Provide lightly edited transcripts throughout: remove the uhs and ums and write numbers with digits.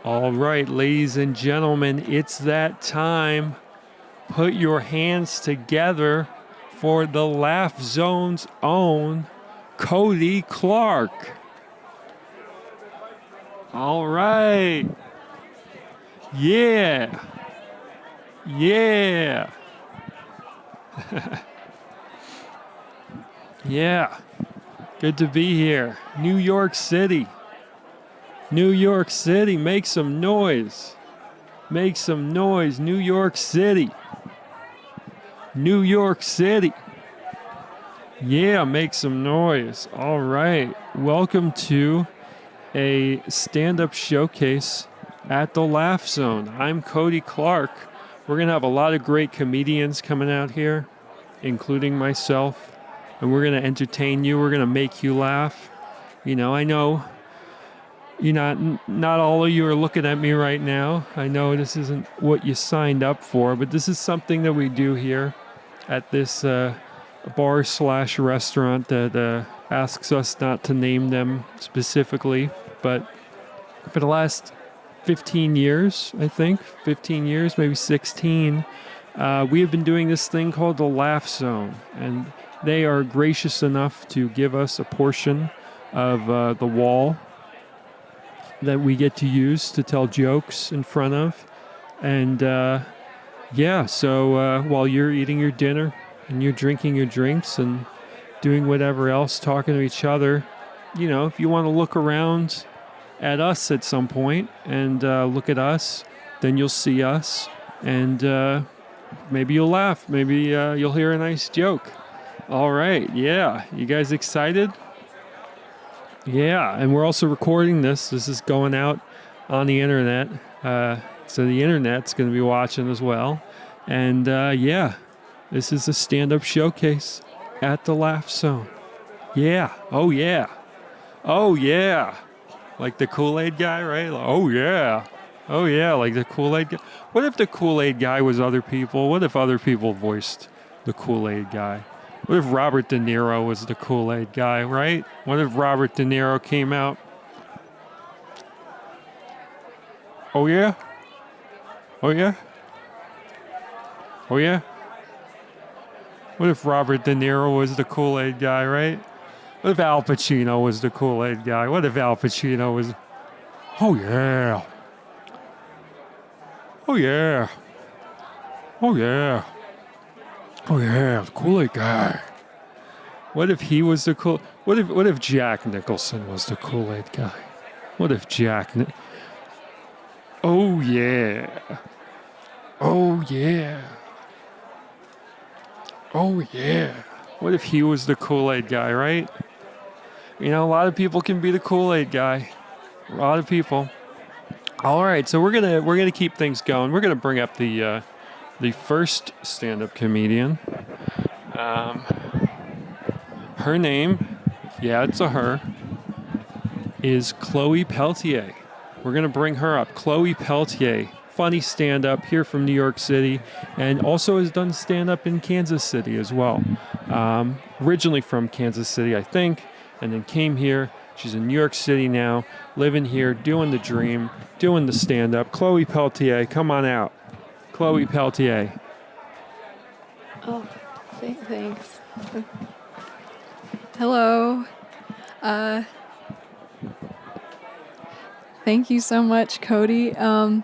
All right, ladies and gentlemen, it's that time. Put your hands together for the Laugh Zone's own Cody Clark. All right. Yeah. Yeah. Yeah. Good to be here. New York City. New York City, make some noise. Make some noise, New York City. New York City. Yeah, make some noise. All right. Welcome to a stand-up showcase at the Laugh Zone. I'm Cody Clark. We're going to have a lot of great comedians coming out here, including myself, and we're going to entertain you. We're going to make you laugh. You know, I know not all of you are looking at me right now. I know this isn't what you signed up for, but this is something that we do here at this bar/restaurant that asks us not to name them specifically. But for the last 15 years, I think, 15 years, maybe 16, we have been doing this thing called the Laugh Zone. And they are gracious enough to give us a portion of the wall that we get to use to tell jokes in front of. And so while you're eating your dinner and you're drinking your drinks and doing whatever else, talking to each other, you know, if you want to look around at us at some point and look at us, then you'll see us and maybe you'll laugh. Maybe you'll hear a nice joke. All right. Yeah. You guys excited? Yeah, and we're also recording this. This is going out on the internet. So the internet's going to be watching as well. And this is a stand-up showcase at the Laugh Zone. Yeah. Oh, yeah. Oh, yeah. Like the Kool-Aid guy, right? Oh, yeah. Oh, yeah, like the Kool-Aid guy. What if the Kool-Aid guy was other people? What if other people voiced the Kool-Aid guy? What if Robert De Niro was the Kool-Aid guy, right? What if Robert De Niro came out? Oh, yeah? Oh, yeah? Oh, yeah? What if Robert De Niro was the Kool-Aid guy, right? What if Al Pacino was the Kool-Aid guy? What if Al Pacino was... Oh, yeah. Oh, yeah. Oh, yeah. Oh, yeah, the Kool-Aid guy. What if he was the cool... What if Jack Nicholson was the Kool-Aid guy? What if Oh, yeah. Oh, yeah. Oh, yeah. What if he was the Kool-Aid guy, right? You know, a lot of people can be the Kool-Aid guy. A lot of people. All right, so we're gonna keep things going. We're gonna bring up the first stand-up comedian. Her name, yeah, it's a her, is Chloe Peltier. We're going to bring her up. Chloe Peltier, funny stand-up here from New York City, and also has done stand-up in Kansas City as well. Originally from Kansas City, I think, and then came here. She's in New York City now, living here, doing the dream, doing the stand-up. Chloe Peltier, come on out. Chloe Peltier. Oh, thanks. Hello. Thank you so much, Cody. I'm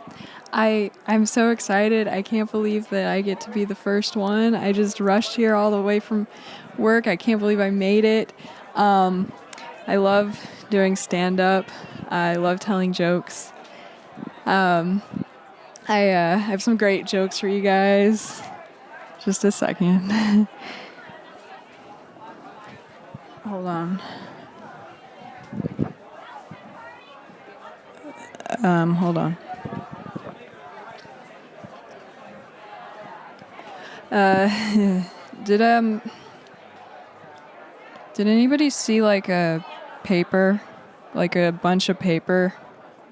so excited. I can't believe that I get to be the first one. I just rushed here all the way from work. I can't believe I made it. I love doing stand-up. I love telling jokes. I have some great jokes for you guys. Just a second. Hold on. Hold on. Did anybody see like a paper, like a bunch of paper,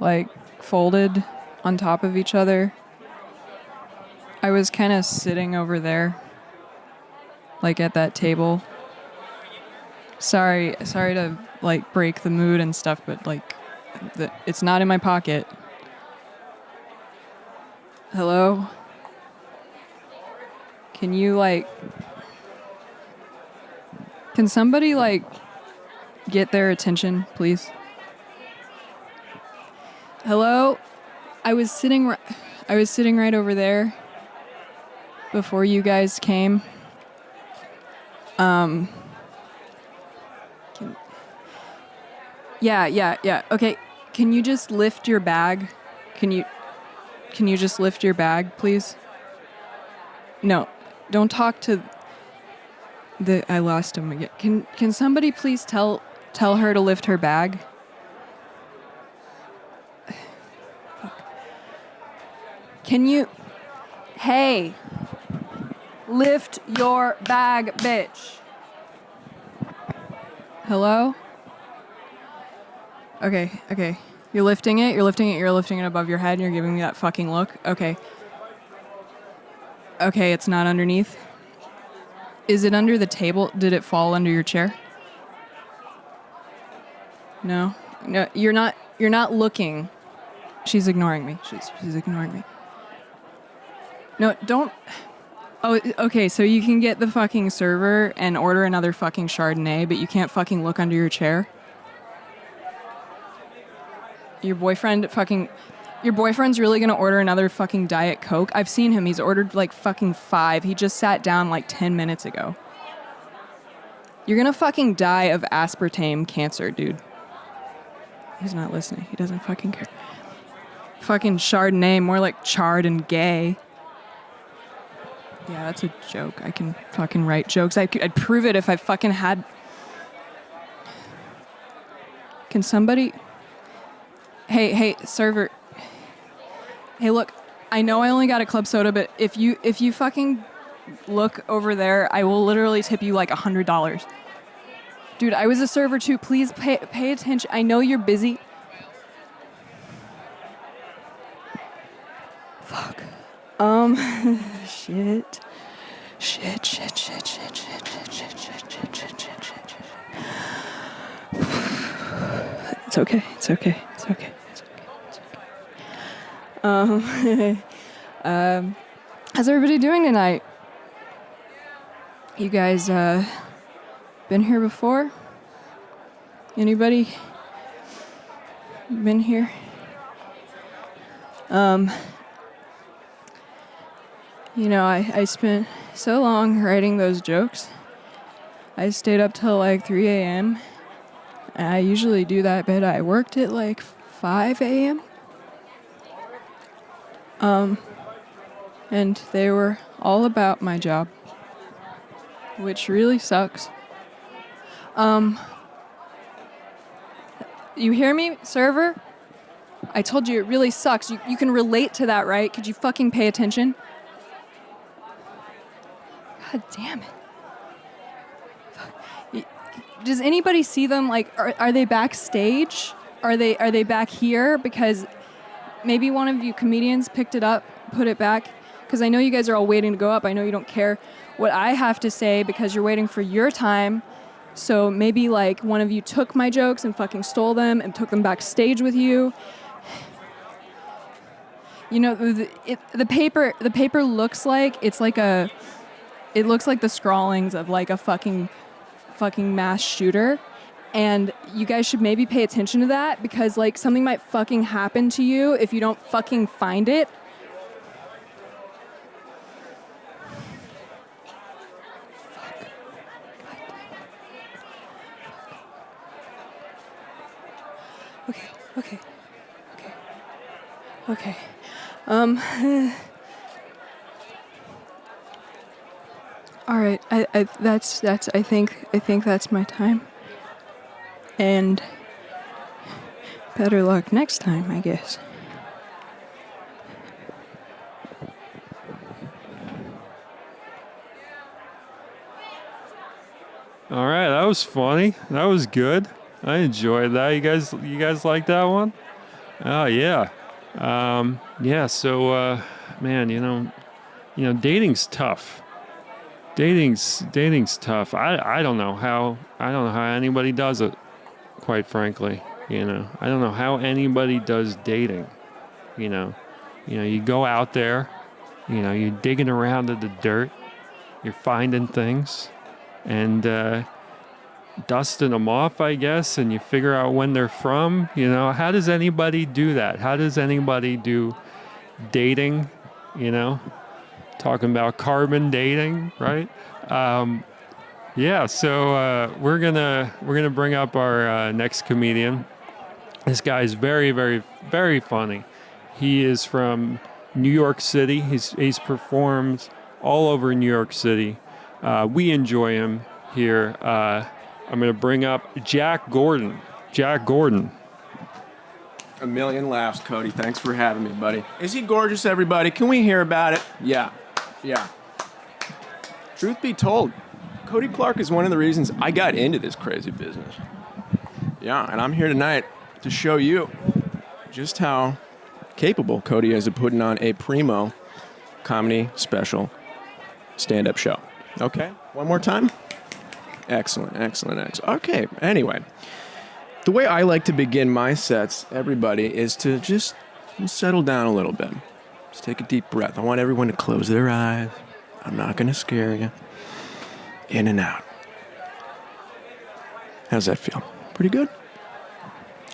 like folded on top of each other? I was kind of sitting over there, like at that table. Sorry to like break the mood and stuff, but like, it's not in my pocket. Hello? Can you, like... Can somebody, like, get their attention, please? Hello? I was sitting right over there before you guys came. Yeah. Okay. Can you just lift your bag? Can you just lift your bag, please? No. Don't talk to I lost him again. Can somebody please tell her to lift her bag? Can you... Hey! Lift your bag, bitch. Hello? Okay. You're lifting it above your head, and you're giving me that fucking look? Okay, it's not underneath. Is it under the table? Did it fall under your chair? No, you're not looking. She's ignoring me. She's ignoring me. No, don't... Oh, okay, so you can get the fucking server and order another fucking Chardonnay, but you can't fucking look under your chair? Your boyfriend's really gonna order another fucking Diet Coke? I've seen him. He's ordered like fucking 5. He just sat down like 10 minutes ago. You're gonna fucking die of aspartame cancer, dude. He's not listening. He doesn't fucking care. Fucking Chardonnay, more like charred and gay. Yeah, that's a joke. I can fucking write jokes. I'd prove it if I fucking had... Can somebody... Hey, server. Hey, look, I know I only got a club soda, but if you fucking look over there, I will literally tip you like $100. Dude, I was a server too. Please pay attention. I know you're busy. Fuck. Shit. It's okay. How's everybody doing tonight? You guys, been here before? Anybody been here? I spent so long writing those jokes. I stayed up till like 3 a.m. I usually do that, but I worked at like 5 a.m. And they were all about my job, which really sucks. You hear me, server? I told you it really sucks. You can relate to that, right? Could you fucking pay attention? God damn it. Fuck. Does anybody see them? Like, are they backstage? Are they back here? Because maybe one of you comedians picked it up, put it back. Because I know you guys are all waiting to go up. I know you don't care what I have to say because you're waiting for your time. So maybe like one of you took my jokes and fucking stole them and took them backstage with you. You know, the paper looks like it looks like the scrawlings of like a fucking mass shooter. And you guys should maybe pay attention to that because like something might fucking happen to you if you don't fucking find it. Okay. All right. I think that's my time. And better luck next time, I guess. All right, that was funny. That was good. I enjoyed that. You guys like that one? Oh yeah. So man, dating's tough. Dating's tough. I don't know how anybody does it, quite frankly. I don't know how anybody does dating. You go out there, you're digging around in the dirt, you're finding things, and dusting them off, I guess, and you figure out when they're from. How does anybody do that? How does anybody do dating? Talking about carbon dating, right? Yeah, so we're gonna bring up our next comedian. This guy is very, very, very funny. He is from New York City. He's performed all over New York City. We enjoy him here. I'm gonna bring up Jack Gordon. Jack Gordon. A million laughs, Cody. Thanks for having me, buddy. Is he gorgeous, everybody? Can we hear about it? Yeah. Truth be told, Cody Clark is one of the reasons I got into this crazy business. Yeah, and I'm here tonight to show you just how capable Cody is of putting on a primo comedy special stand-up show. Okay, one more time? Excellent. Okay, anyway. The way I like to begin my sets, everybody, is to just settle down a little bit. Just take a deep breath. I want everyone to close their eyes. I'm not going to scare you. In and out. How's that feel? Pretty good?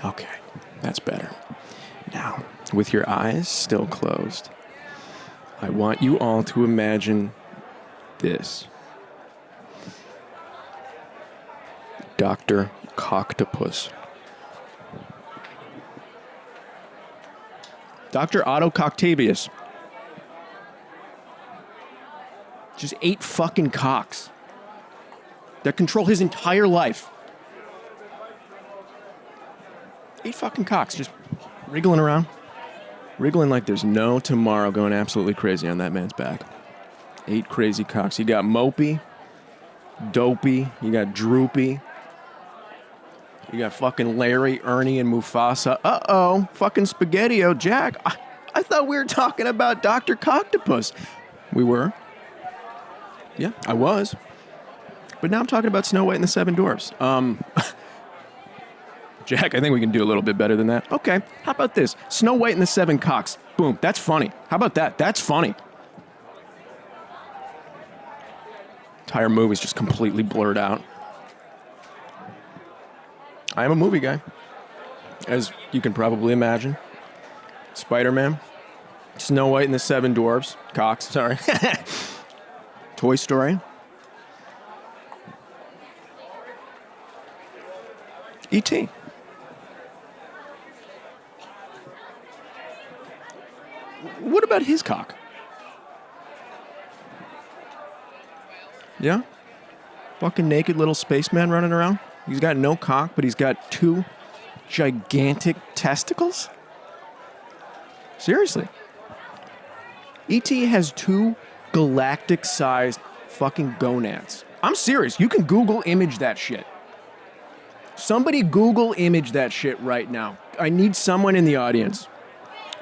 Okay, that's better. Now, with your eyes still closed, I want you all to imagine this. Dr. Coctopus. Dr. Otto Coctavius. Just 8 fucking cocks that control his entire life. 8 fucking cocks just wriggling around. Wriggling like there's no tomorrow, going absolutely crazy on that man's back. 8 crazy cocks. You got Mopey, Dopey, you got Droopy, you got fucking Larry, Ernie, and Mufasa. Uh-oh, fucking Spaghetti-O. Jack, I thought we were talking about Dr. Coctopus. We were. Yeah, I was. But now I'm talking about Snow White and the Seven Dwarfs. Jack, I think we can do a little bit better than that. Okay, how about this? Snow White and the Seven Cocks. Boom, that's funny. How about that? That's funny. Entire movie's just completely blurred out. I am a movie guy, as you can probably imagine. Spider-Man, Snow White and the Seven Dwarfs, Cocks, sorry. Toy Story. E.T. What about his cock? Yeah? Fucking naked little spaceman running around? He's got no cock, but he's got 2 gigantic testicles? Seriously. E.T. has 2 galactic-sized fucking gonads. I'm serious. You can Google image that shit. Somebody Google image that shit right now. I need someone in the audience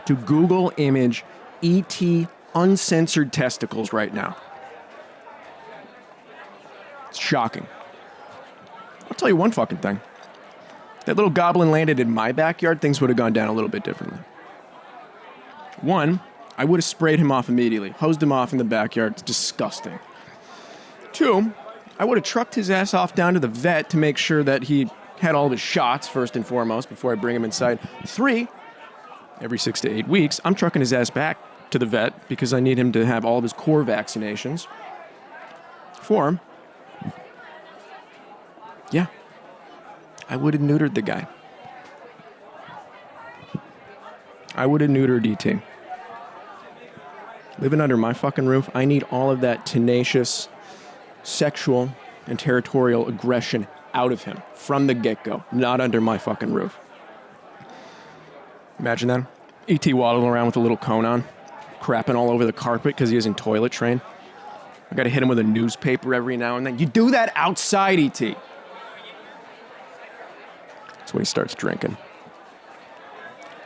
to Google image E.T. uncensored testicles right now. It's shocking. I'll tell you one fucking thing. That little goblin landed in my backyard, things would have gone down a little bit differently. 1, I would have sprayed him off immediately, hosed him off in the backyard. It's disgusting. 2, I would have trucked his ass off down to the vet to make sure that he had all of his shots, first and foremost, before I bring him inside. 3, every 6 to 8 weeks, I'm trucking his ass back to the vet because I need him to have all of his core vaccinations. 4, yeah, I would have neutered the guy. I would have neutered E.T. Living under my fucking roof, I need all of that tenacious sexual and territorial aggression out of him from the get-go, not under my fucking roof. Imagine that. E.T. waddling around with a little cone on, crapping all over the carpet because he isn't toilet trained. I gotta hit him with a newspaper every now and then. You do that outside, E.T. That's when he starts drinking.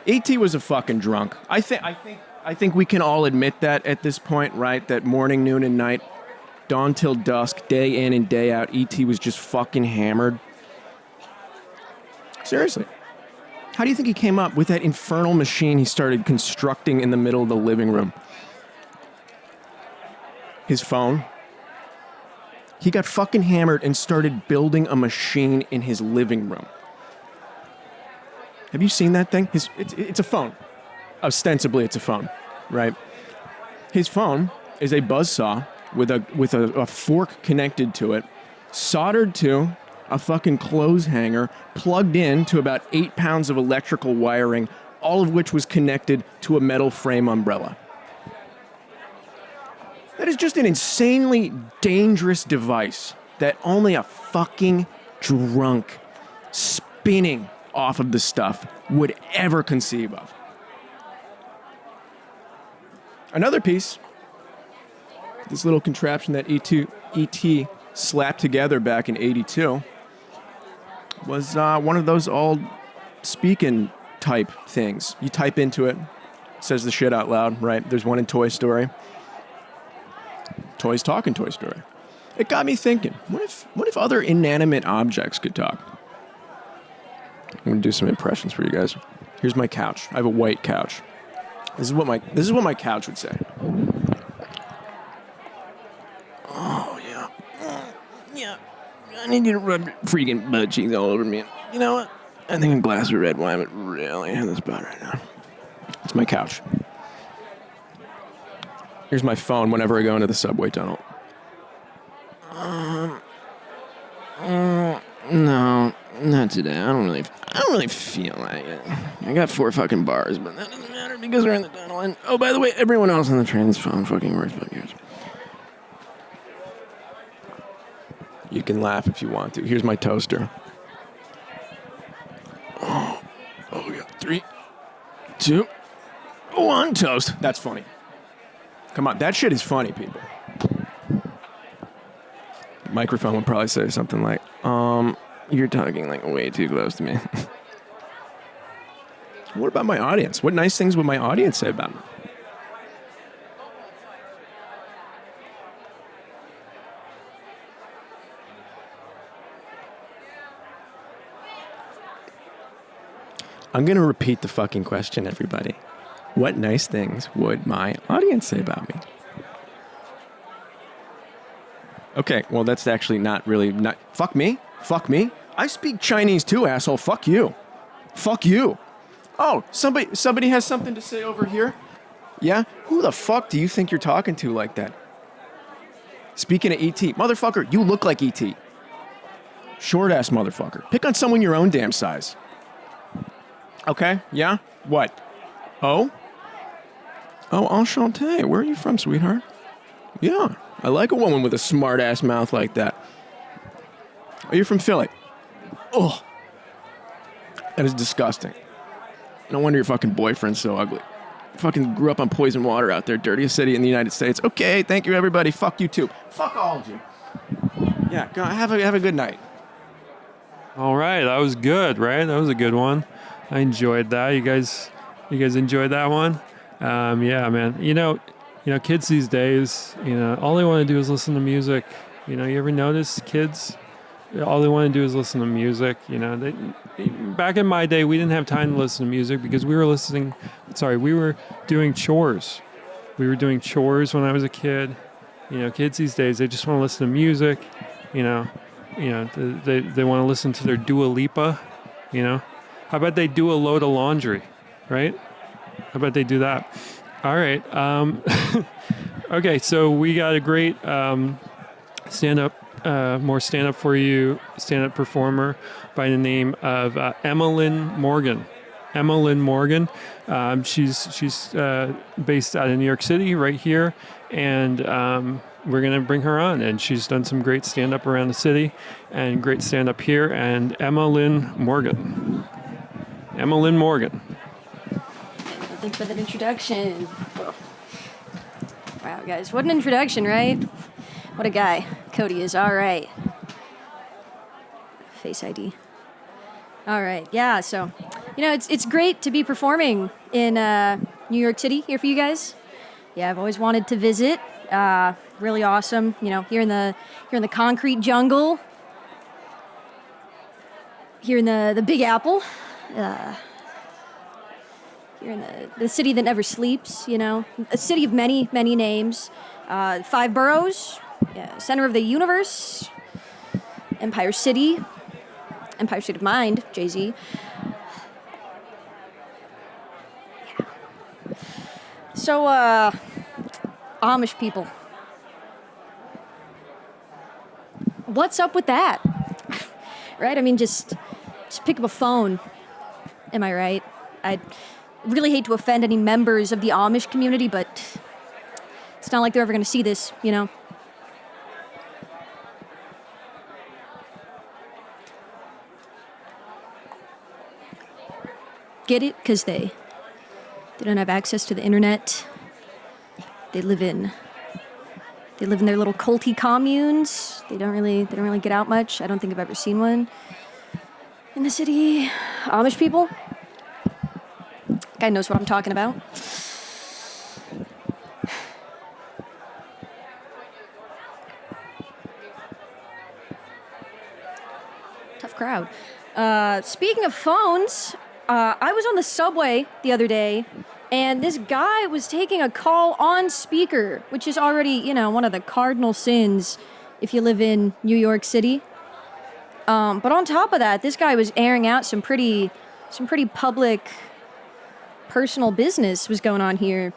E.T. was a fucking drunk. I think we can all admit that at this point, right? That morning, noon, and night, dawn till dusk, day in and day out, E.T. was just fucking hammered. Seriously. How do you think he came up with that infernal machine he started constructing in the middle of the living room? His phone. He got fucking hammered and started building a machine in his living room. Have you seen that thing? It's a phone. Ostensibly, it's a phone, right? His phone is a buzzsaw with a fork connected to it, soldered to a fucking clothes hanger, plugged in to about 8 pounds of electrical wiring, all of which was connected to a metal frame umbrella. That is just an insanely dangerous device that only a fucking drunk spinning off of the stuff would ever conceive of. Another piece, this little contraption that E.T. slapped together back in '82, was one of those old speaking type things. You type into it, says the shit out loud, right? There's one in Toy Story. Toys talk in Toy Story. It got me thinking, what if other inanimate objects could talk? I'm going to do some impressions for you guys. Here's my couch. I have a white couch. This is what my couch would say. Oh, yeah. Yeah. I need you to rub your freaking butt cheeks all over me. You know what? I think a glass of red wine would really hit the spot right now. It's my couch. Here's my phone whenever I go into the subway tunnel. No, not today. I don't really feel like it. I got 4 fucking bars, but that doesn't matter because we're in the tunnel. And oh, by the way, everyone else on the train's phone fucking works but yours. You can laugh if you want to. Here's my toaster. Oh, we got 3, 2, 1 toast. That's funny. Come on, that shit is funny, people. The microphone would probably say something like, you're talking like way too close to me. What about my audience? What nice things would my audience say about me? I'm going to repeat the fucking question, everybody. What nice things would my audience say about me? Okay, well, that's actually not really... Fuck me? Fuck me? I speak Chinese too, asshole. Fuck you. Fuck you. Oh, somebody has something to say over here? Yeah? Who the fuck do you think you're talking to like that? Speaking of E.T., motherfucker, you look like E.T. Short-ass motherfucker. Pick on someone your own damn size. Okay, yeah? What? Oh? Oh, enchanté. Where are you from, sweetheart? Yeah, I like a woman with a smart-ass mouth like that. Oh, you're from Philly. Oh, that is disgusting. No wonder your fucking boyfriend's so ugly. Fucking grew up on poison water out there, dirtiest city in the United States. Okay, thank you, everybody. Fuck you, too. Fuck all of you. Yeah, go, have a good night. All right, that was good, right? That was a good one. I enjoyed that. You guys enjoyed that one? Yeah, man. You know, kids these days, all they want to do is listen to music. You ever notice kids? All they want to do is listen to music. Back in my day, we didn't have time to listen to music because we were doing chores. We were doing chores when I was a kid. Kids these days, they just want to listen to music. They want to listen to their Dua Lipa. How about they do a load of laundry, right? How about they do that? All right. Okay, so we got a great stand-up for you, stand-up performer by the name of Emma Lynn Morgan. Emma Lynn Morgan. She's based out of New York City, right here, and we're going to bring her on. And she's done some great stand-up around the city and great stand-up here. And Emma Lynn Morgan. Emma Lynn Morgan. Thanks for that introduction. Wow, guys, what an introduction, right? What a guy. Cody is. All right. Face ID. All right. Yeah, so, it's great to be performing in New York City here for you guys. Yeah, I've always wanted to visit. Really awesome, here in the concrete jungle. Here in the Big Apple. here in the city that never sleeps, you know, a city of many, many names, 5 boroughs, yeah, center of the universe, Empire City of Mind, Jay-Z. Yeah. So, Amish people. What's up with that? Right? I mean, just pick up a phone. Am I right? I really hate to offend any members of the Amish community, but it's not like they're ever going to see this, you know? Get it? Because they don't have access to the internet. They live in their little culty communes. They don't really get out much. I don't think I've ever seen one in the city. Amish people. Guy knows what I'm talking about. Tough crowd. Speaking of phones, I was on the subway the other day, and this guy was taking a call on speaker, which is already, you know, one of the cardinal sins if you live in New York City. But on top of that, this guy was airing out some pretty public, personal business was going on here.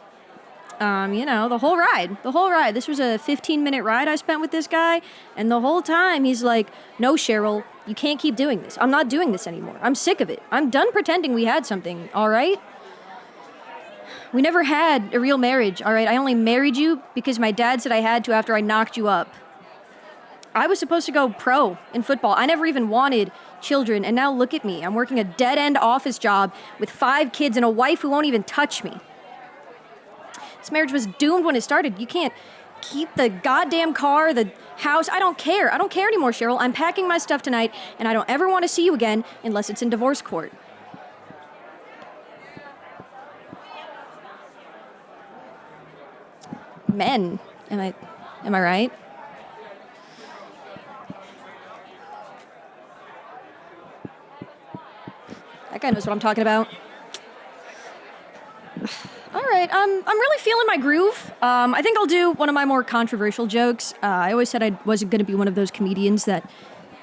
You know, the whole ride. This was a 15-minute ride I spent with this guy, and the whole time he's like, "No, Cheryl, you can't keep doing this. I'm not doing this anymore. I'm sick of it. I'm done pretending we had something, all right? We never had a real marriage, all right? I only married you because my dad said I had to after I knocked you up. I was supposed to go pro in football. I never even wanted children, and now look at me. I'm working a dead-end office job with 5 kids and a wife who won't even touch me. This marriage was doomed when it started. You can't keep the goddamn car, the house. I don't care. I don't care anymore, Cheryl. I'm packing my stuff tonight, and I don't ever want to see you again unless it's in divorce court." Men. Am I right? That guy knows what I'm talking about. All right, I'm really feeling my groove. I think I'll do one of my more controversial jokes. I always said I wasn't going to be one of those comedians that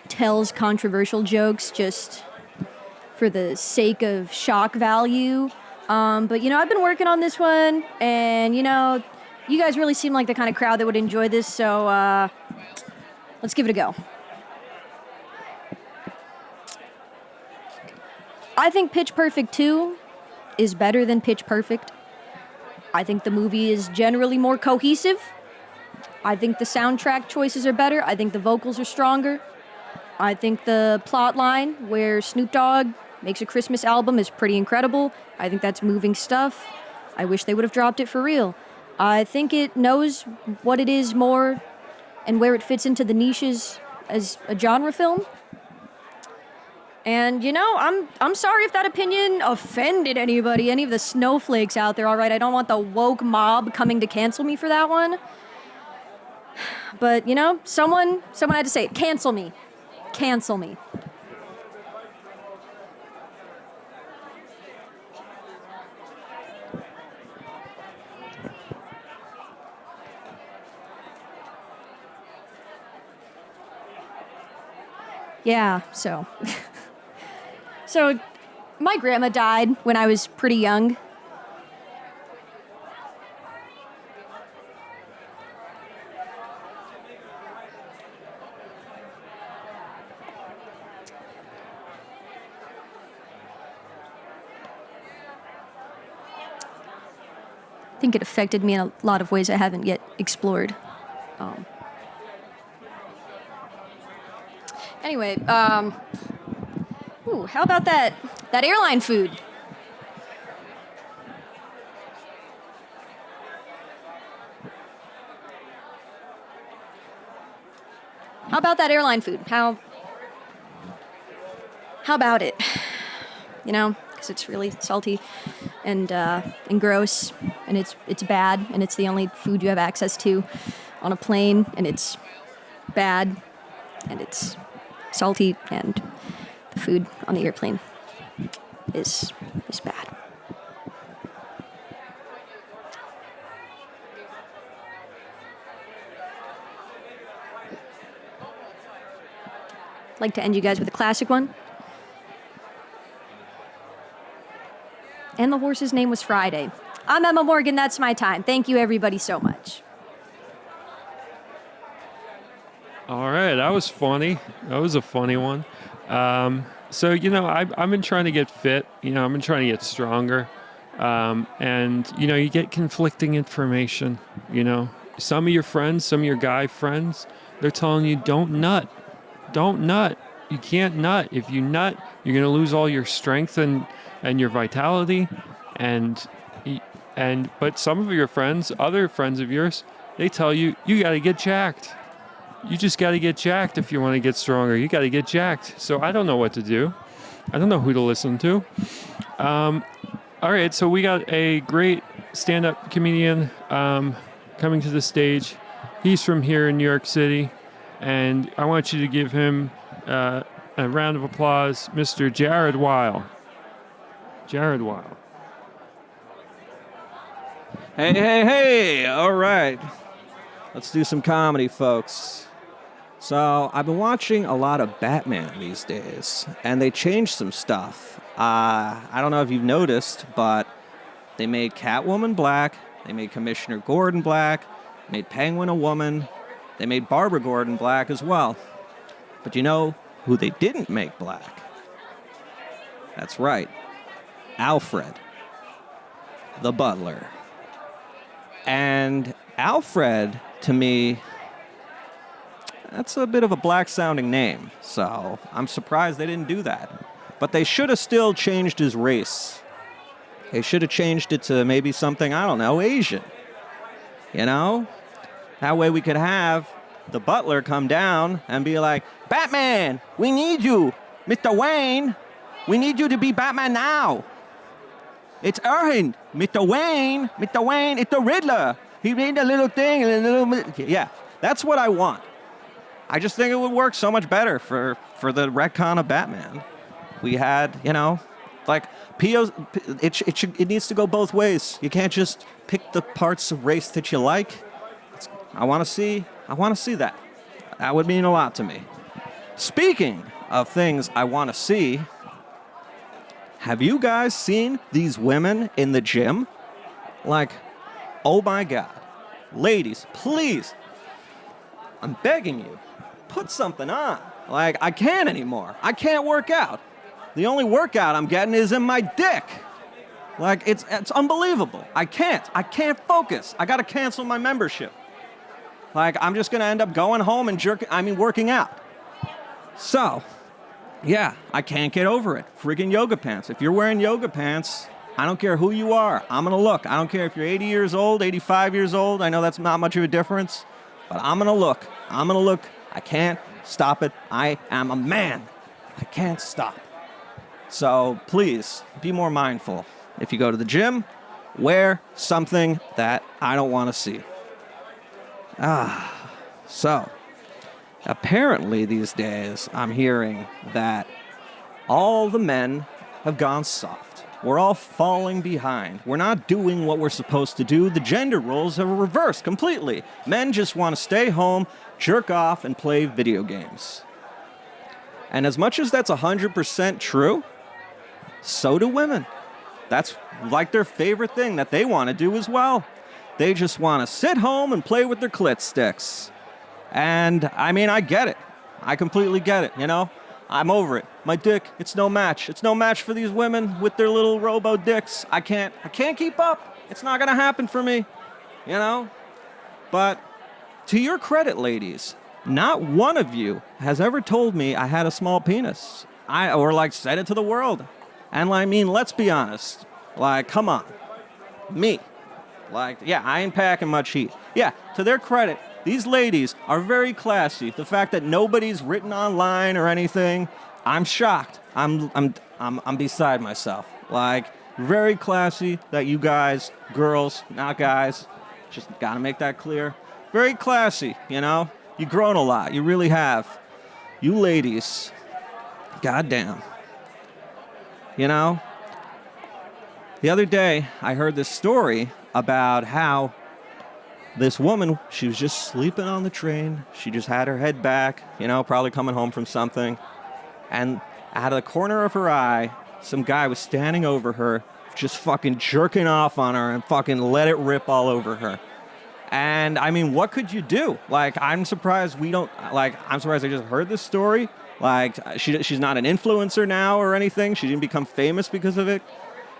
tells controversial jokes just for the sake of shock value. But, you know, I've been working on this one, and, you know, you guys really seem like the kind of crowd that would enjoy this, so let's give it a go. I think Pitch Perfect 2 is better than Pitch Perfect. I think the movie is generally more cohesive. I think the soundtrack choices are better. I think the vocals are stronger. I think the plot line where Snoop Dogg makes a Christmas album is pretty incredible. I think that's moving stuff. I wish they would have dropped it for real. I think it knows what it is more and where it fits into the niches as a genre film. And, you know, I'm sorry if that opinion offended anybody, any of the snowflakes out there, all right? I don't want the woke mob coming to cancel me for that one. But, you know, someone had to say it. Cancel me. Cancel me. Yeah, so... So, my grandma died when I was pretty young. I think it affected me in a lot of ways I haven't yet explored. Anyway, ooh, how about that airline food? How about that airline food? How about it? You know, because it's really salty and gross, and it's bad, and it's the only food you have access to on a plane, and it's bad, and it's salty, and the food on the airplane is bad. like to end you guys with a classic one. And the horse's name was Friday. I'm Emma Morgan. That's my time. Thank you, everybody, so much. All right, that was funny. That was a funny one. So, I've been trying to get fit. I've been trying to get stronger. And, you get conflicting information. Some of your friends, some of your guy friends, they're telling you, don't nut. Don't nut. You can't nut. If you nut, you're going to lose all your strength and your vitality. But some of your friends, other friends of yours, they tell you, you got to get jacked. You just got to get jacked if you want to get stronger. You got to get jacked. So I don't know what to do. I don't know who to listen to. All right, so we got a great stand-up comedian coming to the stage. He's from here in New York City, and I want you to give him a round of applause, Mr. Jared Weil. Jared Weil. Hey, all right. Let's do some comedy, folks. So, I've been watching a lot of Batman these days, and they changed some stuff. I don't know if you've noticed, but they made Catwoman black, they made Commissioner Gordon black, made Penguin a woman, they made Barbara Gordon black as well. But you know who they didn't make black? That's right, Alfred, the butler. And Alfred, to me, that's a bit of a black-sounding name, so I'm surprised they didn't do that. But they should have still changed his race. They should have changed it to maybe something, I don't know, Asian. That way we could have the butler come down and be like, Batman, we need you. Mr. Wayne, we need you to be Batman now. It's urgent. Mr. Wayne, it's the Riddler. He made a little thing and a little... Yeah, that's what I want. I just think it would work so much better for the retcon of Batman. We had, like, it needs to go both ways. You can't just pick the parts of race that you like. I want to see that. That would mean a lot to me. Speaking of things I want to see, have you guys seen these women in the gym? Like, oh my God. Ladies, please, I'm begging you, put something on. Like, I can't anymore. I can't work out. The only workout I'm getting is in my dick. Like, it's unbelievable. I can't focus. I got to cancel my membership. Like, I'm just going to end up going home and working out. So, yeah, I can't get over it. Friggin' yoga pants. If you're wearing yoga pants, I don't care who you are. I'm going to look. I don't care if you're 80 years old, 85 years old. I know that's not much of a difference. But I'm going to look. I can't stop it. I am a man. I can't stop. So please, be more mindful. If you go to the gym, wear something that I don't want to see. So, apparently these days, I'm hearing that all the men have gone soft. We're all falling behind. We're not doing what we're supposed to do. The gender roles have reversed completely. Men just want to stay home, jerk off, and play video games. And as much as that's 100% true, so do women. That's like their favorite thing that they want to do as well. They just want to sit home and play with their clit sticks. And, I get it. I completely get it, I'm over it. My dick, it's no match. It's no match for these women with their little robo dicks. I can't keep up. It's not going to happen for me, But to your credit, ladies, not one of you has ever told me I had a small penis. Or said it to the world. And let's be honest. Come on. Me. I ain't packing much heat. Yeah, to their credit, these ladies are very classy. The fact that nobody's written online or anything, I'm shocked. I'm beside myself. Very classy that you guys, girls, not guys, just gotta make that clear. Very classy, You've grown a lot. You really have. You ladies, goddamn. The other day, I heard this story about how this woman, she was just sleeping on the train. She just had her head back, probably coming home from something. And out of the corner of her eye, some guy was standing over her, just fucking jerking off on her and fucking let it rip all over her. And I mean, what could you do? Like, I'm surprised I'm surprised I just heard this story. Like, she's not an influencer now or anything. She didn't become famous because of it.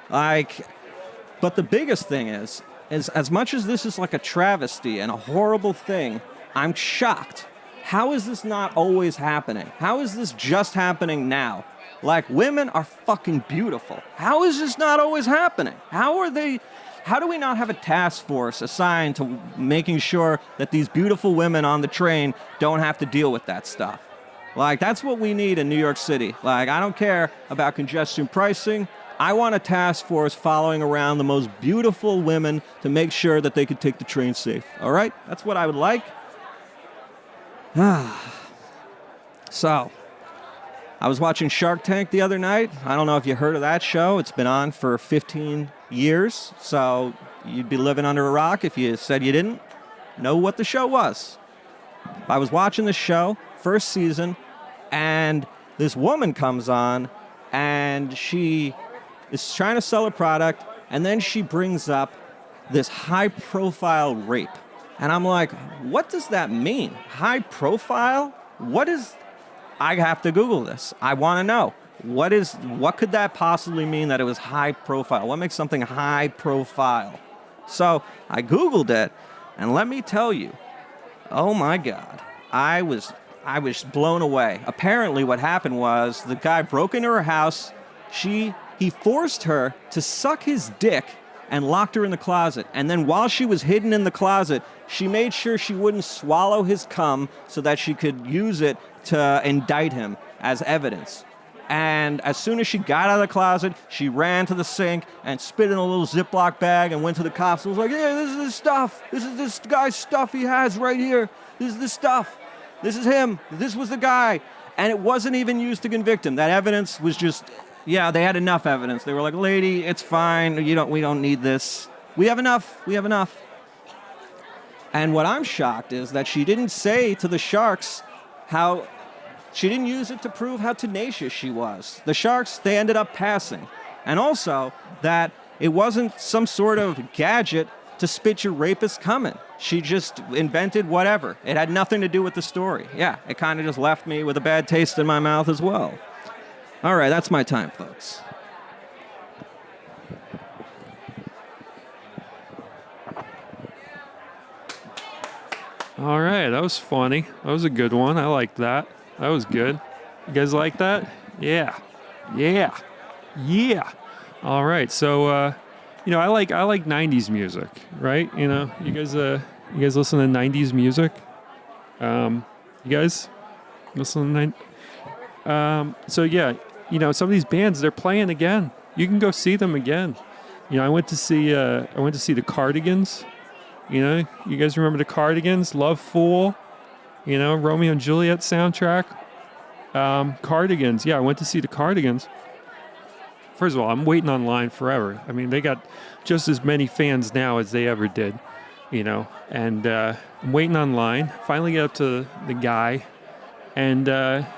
Like, but the biggest thing is as much as this is like a travesty and a horrible thing, I'm shocked. How is this not always happening? How is this just happening now? Like, women are fucking beautiful. How is this not always happening? How do we not have a task force assigned to making sure that these beautiful women on the train don't have to deal with that stuff? Like, that's what we need in New York City. Like, I don't care about congestion pricing. I want a task force following around the most beautiful women to make sure that they can take the train safe. All right? That's what I would like. So, I was watching Shark Tank the other night. I don't know if you heard of that show. It's been on for 15 years. So, you'd be living under a rock if you said you didn't know what the show was. I was watching the show, first season, and this woman comes on, and she is trying to sell a product, and then she brings up this high-profile rape. And I'm like, what does that mean? High profile? I have to Google this. I want to know. What could that possibly mean that it was high profile? What makes something high profile? So I Googled it, and let me tell you, oh my God, I was blown away. Apparently what happened was the guy broke into her house. He forced her to suck his dick and locked her in the closet. And then while she was hidden in the closet, she made sure she wouldn't swallow his cum so that she could use it to indict him as evidence. And as soon as she got out of the closet, she ran to the sink and spit in a little Ziploc bag and went to the cops and was like, "Yeah, this is his stuff. This is this guy's stuff he has right here. This is the stuff. This is him. This was the guy." And it wasn't even used to convict him. That evidence was just, yeah, they had enough evidence. They were like, "Lady, it's fine. We don't need this. We have enough. We have enough." And what I'm shocked is that she didn't say to the sharks how she didn't use it to prove how tenacious she was. The sharks, they ended up passing. And also that it wasn't some sort of gadget to spit your rapist coming. She just invented whatever. It had nothing to do with the story. Yeah, it kind of just left me with a bad taste in my mouth as well. All right, that's my time, folks. All right, that was funny. That was a good one. I like that. That was good. You guys like that? Yeah. Yeah. Yeah. All right. So, I like 90s music, right? You guys listen to 90s music? You guys listen to 90s? So yeah, some of these bands, they're playing again. You can go see them again. I went to see the Cardigans. You guys remember the Cardigans? Love Fool. Romeo and Juliet soundtrack. Cardigans. Yeah, I went to see the Cardigans. First of all, I'm waiting online forever. I mean, they got just as many fans now as they ever did, And I'm waiting online. Finally get up to the guy, and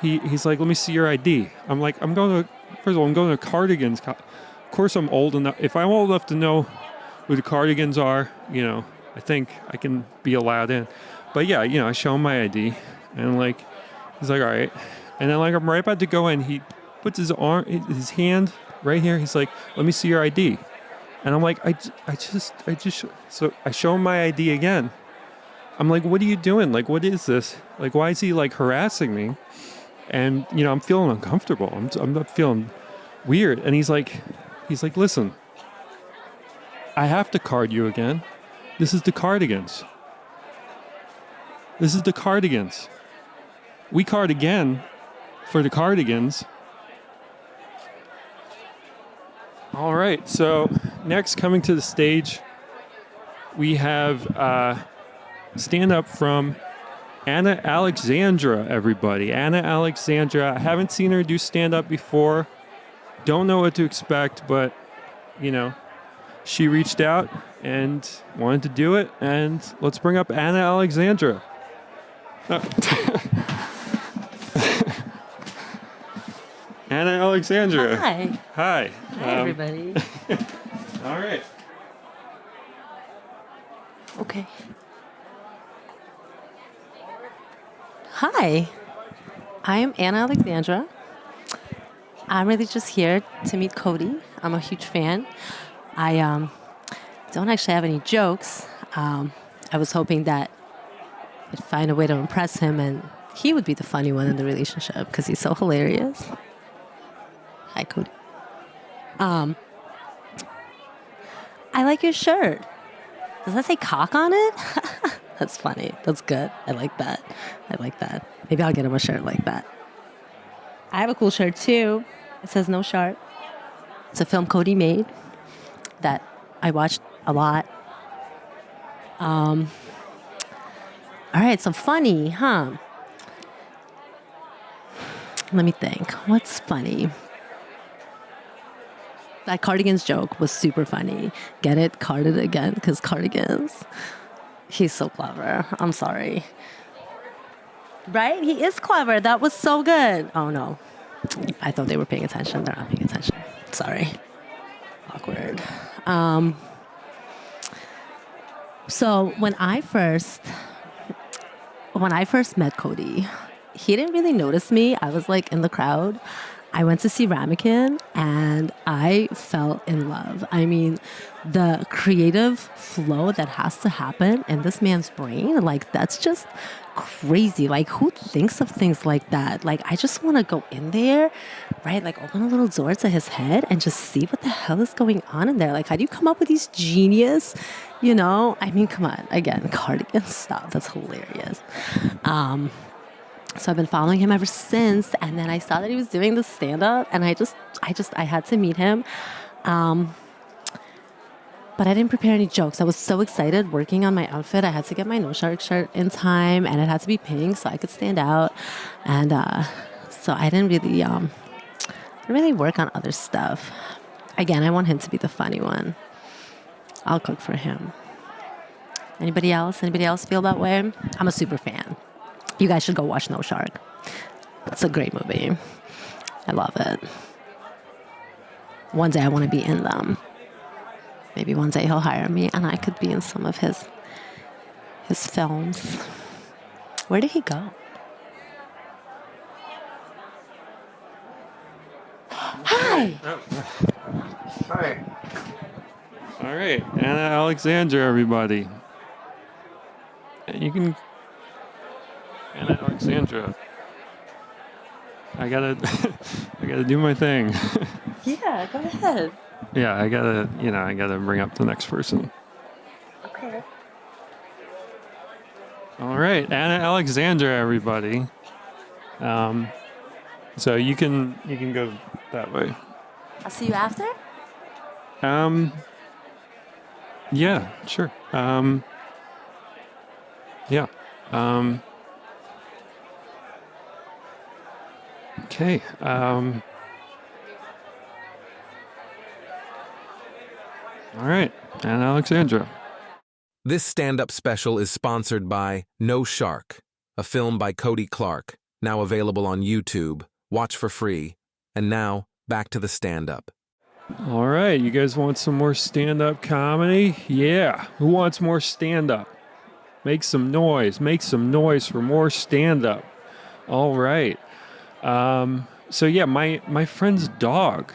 he's like, "Let me see your ID." I'm like, I'm going to Cardigans. Of course, I'm old enough. If I'm old enough to know who the Cardigans are, I think I can be allowed in. But yeah, I show him my ID, and he's like, "All right." And then I'm right about to go in. He puts his hand right here. He's like, "Let me see your ID." And I'm like, so I show him my ID again. I'm like, "What are you doing? What is this? Why is he harassing me?" And I'm feeling uncomfortable. I'm not feeling weird. And he's like, "Listen, I have to card you again. This is the Cardigans. This is the Cardigans. We card again for the Cardigans." All right, so next coming to the stage, we have stand-up from Anna Alexandra, everybody. Anna Alexandra. I haven't seen her do stand-up before. Don't know what to expect, but, she reached out and wanted to do it. And let's bring up Anna Alexandra. Anna Alexandra. Hi. Hi. Hi, everybody. All right. Okay. Hi. I am Anna Alexandra. I'm really just here to meet Cody. I'm a huge fan. I don't actually have any jokes. I was hoping that I'd find a way to impress him and he would be the funny one in the relationship because he's so hilarious. Hi, Cody. I like your shirt. Does that say cock on it? That's funny. That's good. I like that. Maybe I'll get him a shirt like that. I have a cool shirt too. It says No Shark. It's a film Cody made that I watched a lot. All right, so funny, huh? Let me think. What's funny? That cardigans joke was super funny. Get it? Carded again, because cardigans. He's so clever. I'm sorry. Right? He is clever. That was so good. Oh, no. I thought they were paying attention. They're not paying attention. Sorry. Awkward. So when I first met Cody, he didn't really notice me. I was like in the crowd. I went to see Ramekin and I fell in love. I mean, the creative flow that has to happen in this man's brain, like that's just crazy. Like who thinks of things like that? Like I just want to go in there, right? Like open a little door to his head and just see what the hell is going on in there. Like how do you come up with these genius, I mean, come on, again, cardigan stuff. That's hilarious. So I've been following him ever since, and then I saw that he was doing the stand-up, and I had to meet him. But I didn't prepare any jokes. I was so excited working on my outfit. I had to get my No Shark shirt in time, and it had to be pink so I could stand out. And so I didn't really work on other stuff. Again, I want him to be the funny one. I'll cook for him. Anybody else? Anybody else feel that way? I'm a super fan. You guys should go watch No Shark. It's a great movie. I love it. One day I want to be in them. Maybe one day he'll hire me and I could be in some of his films. Where did he go? Hi. Hi. All right, Anna Alexandra, everybody. You can... Anna Alexandra. I gotta do my thing. Yeah, go ahead. Yeah, I gotta bring up the next person. Okay. All right, Anna Alexandra, everybody. So you can go that way. I'll see you after? Yeah, sure. Yeah. Okay. All right, Anna Alexandra. This stand-up special is sponsored by No Shark, a film by Cody Clark, now available on YouTube. Watch for free. And now, back to the stand-up. All right, you guys want some more stand-up comedy? Yeah. Who wants more stand-up? Make some noise. Make some noise for more stand-up. All right. So yeah, my friend's dog.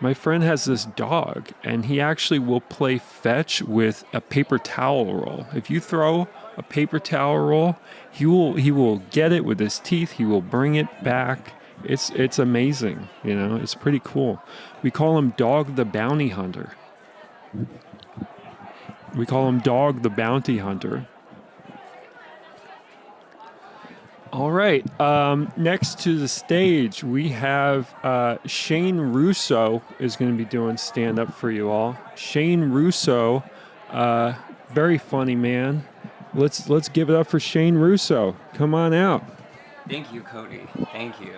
My friend has this dog, and he actually will play fetch with a paper towel roll. If you throw a paper towel roll, he will get it with his teeth. He will bring it back. It's amazing, It's pretty cool. We call him Dog the Bounty Hunter. We call him Dog the Bounty Hunter. All right. Next to the stage, we have Shane Russo is going to be doing stand-up for you all. Shane Russo, very funny man. Let's give it up for Shane Russo. Come on out. Thank you, Cody. Thank you.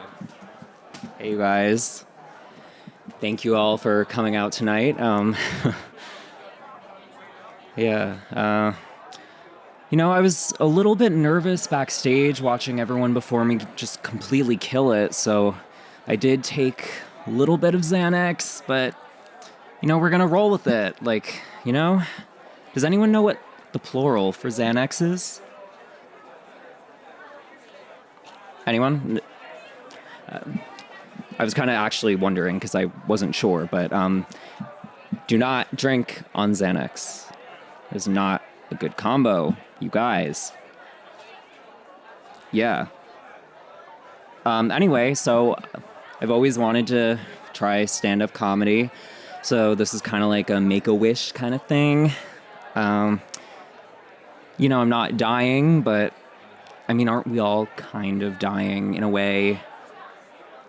Hey, you guys. Thank you all for coming out tonight. Yeah. I was a little bit nervous backstage watching everyone before me just completely kill it, so I did take a little bit of Xanax, but, we're gonna roll with it. Does anyone know what the plural for Xanax is? Anyone? I was kind of actually wondering because I wasn't sure, but do not drink on Xanax. It's not a good combo, you guys. Yeah. Anyway, so I've always wanted to try stand-up comedy, so this is kind of like a make-a-wish kind of thing. I'm not dying, but aren't we all kind of dying in a way?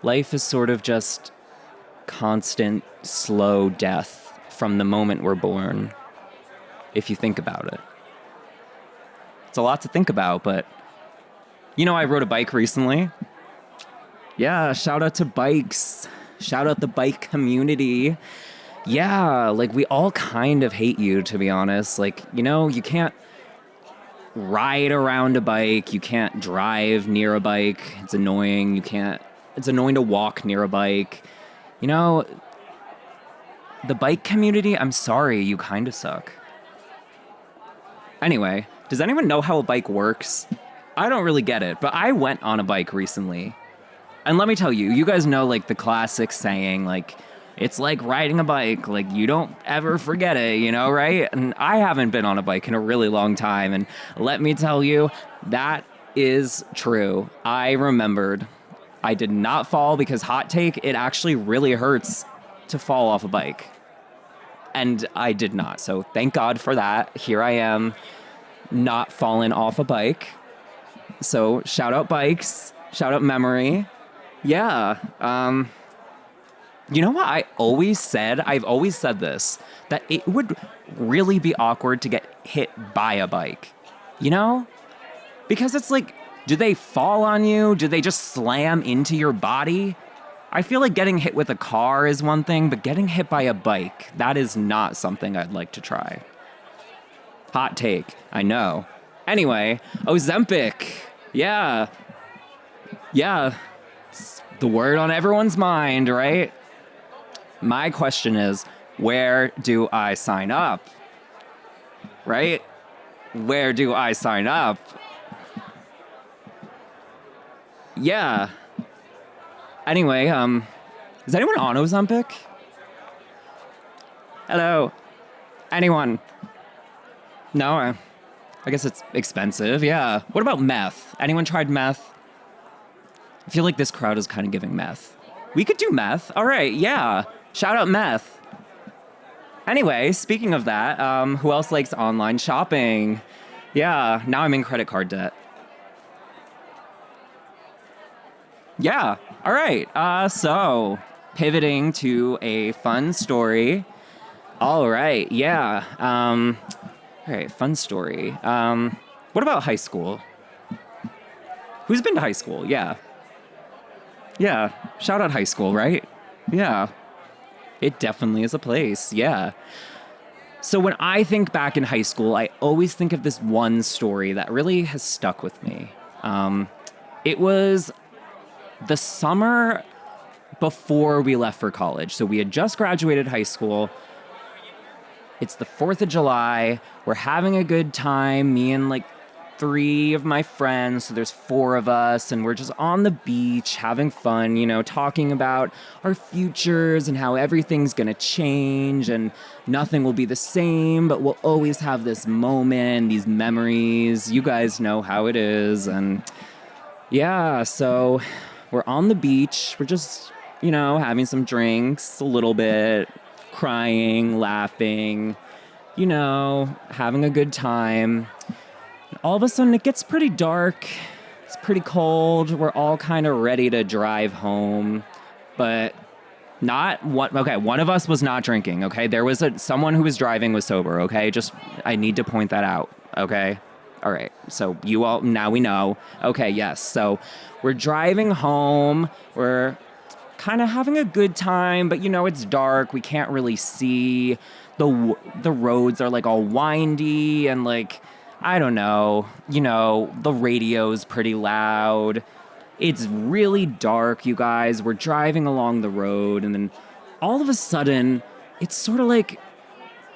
Life is sort of just constant, slow death from the moment we're born, if you think about it. It's a lot to think about, but, I rode a bike recently. Yeah, shout out to bikes. Shout out the bike community. Yeah, we all kind of hate you, to be honest. You can't ride around a bike. You can't drive near a bike. It's annoying. It's annoying to walk near a bike. The bike community, I'm sorry, you kind of suck. Anyway, does anyone know how a bike works? I don't really get it, but I went on a bike recently. And let me tell you, you guys know the classic saying, it's like riding a bike, you don't ever forget it, right? And I haven't been on a bike in a really long time, and let me tell you, that is true. I remembered. I did not fall because, hot take, it actually really hurts to fall off a bike. And I did not, so thank God for that. Here I am, not falling off a bike. So shout out bikes, shout out memory. Yeah, you know what I've always said this, that it would really be awkward to get hit by a bike, Because it's do they fall on you? Do they just slam into your body? I feel like getting hit with a car is one thing, but getting hit by a bike, that is not something I'd like to try. Hot take, I know. Anyway, Ozempic. Yeah. It's the word on everyone's mind, right? My question is, where do I sign up? Right? Where do I sign up? Yeah. Anyway, is anyone on Ozempic? Hello? Anyone? No? I guess it's expensive, yeah. What about meth? Anyone tried meth? I feel like this crowd is kind of giving meth. We could do meth. All right, yeah. Shout out meth. Anyway, speaking of that, who else likes online shopping? Yeah, now I'm in credit card debt. Yeah, all right. So, pivoting to a fun story. All right, yeah. All right, fun story. What about high school? Who's been to high school? Yeah. Yeah, shout out high school, right? Yeah. It definitely is a place, yeah. So when I think back in high school, I always think of this one story that really has stuck with me. It was the summer before we left for college. So we had just graduated high school. It's the 4th of July. We're having a good time. Me and 3 of my friends, so there's 4 of us, and we're just on the beach having fun, talking about our futures and how everything's gonna change and nothing will be the same, but we'll always have this moment, these memories. You guys know how it is. And yeah, so we're on the beach. We're just, having some drinks, a little bit, crying, laughing, having a good time. All of a sudden, it gets pretty dark. It's pretty cold. We're all kind of ready to drive home, but one of us was not drinking, okay? There was someone who was driving was sober, okay? I need to point that out, okay? All right, so now we know. Okay, yes, so we're driving home. We're kind of having a good time, but it's dark. We can't really see. the roads are like all windy and like, I don't know, the radio's pretty loud. It's really dark, you guys. We're driving along the road, and then all of a sudden, it's sort of like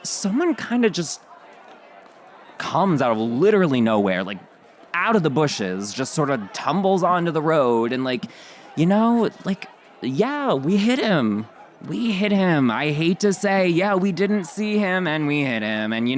someone kind of just comes out of literally nowhere, like out of the bushes, just sort of tumbles onto the road, and like, yeah, we hit him. I hate to say, yeah, we didn't see him and we hit him. And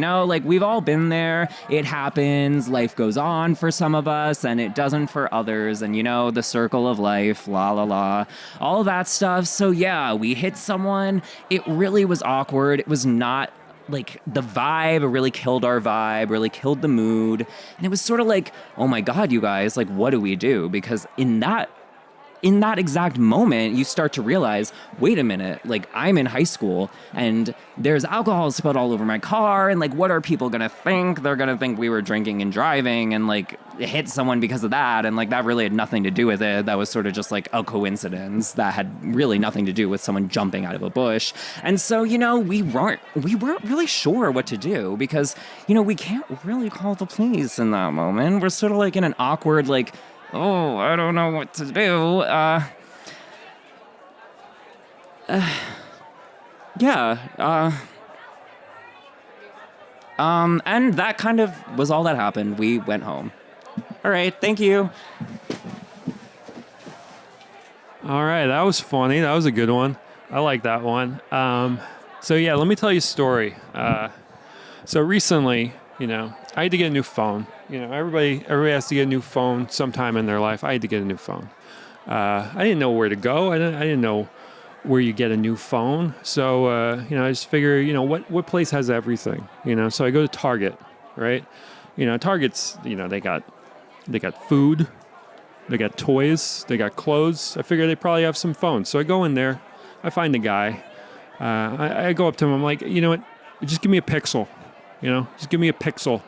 we've all been there. It happens. Life goes on for some of us and it doesn't for others. And the circle of life, la la la, all that stuff. So yeah, we hit someone. It really was awkward. It was not like the vibe. It really killed our vibe, really killed the mood. And it was sort of like, oh my God, you guys, like, what do we do? Because in that exact moment, you start to realize, wait a minute, like I'm in high school and there's alcohol spilled all over my car. And like, what are people going to think? They're going to think we were drinking and driving and like hit someone because of that. And like, that really had nothing to do with it. That was sort of just like a coincidence that had really nothing to do with someone jumping out of a bush. And so, we weren't really sure what to do because, we can't really call the police in that moment. We're sort of like in an awkward, like, oh, I don't know what to do. And that kind of was all that happened. We went home. All right, thank you. All right, that was funny. That was a good one. I like that one. So yeah, let me tell you a story. So recently, I had to get a new phone. Everybody has to get a new phone sometime in their life. I had to get a new phone. I didn't know where to go. I didn't know where you get a new phone. So, I just figure, what place has everything, So I go to Target, right? Target's, they got food, they got toys, they got clothes. I figure they probably have some phones. So I go in there, I find a guy. I go up to him. I'm like, you know what? Just give me a Pixel. Just give me a Pixel.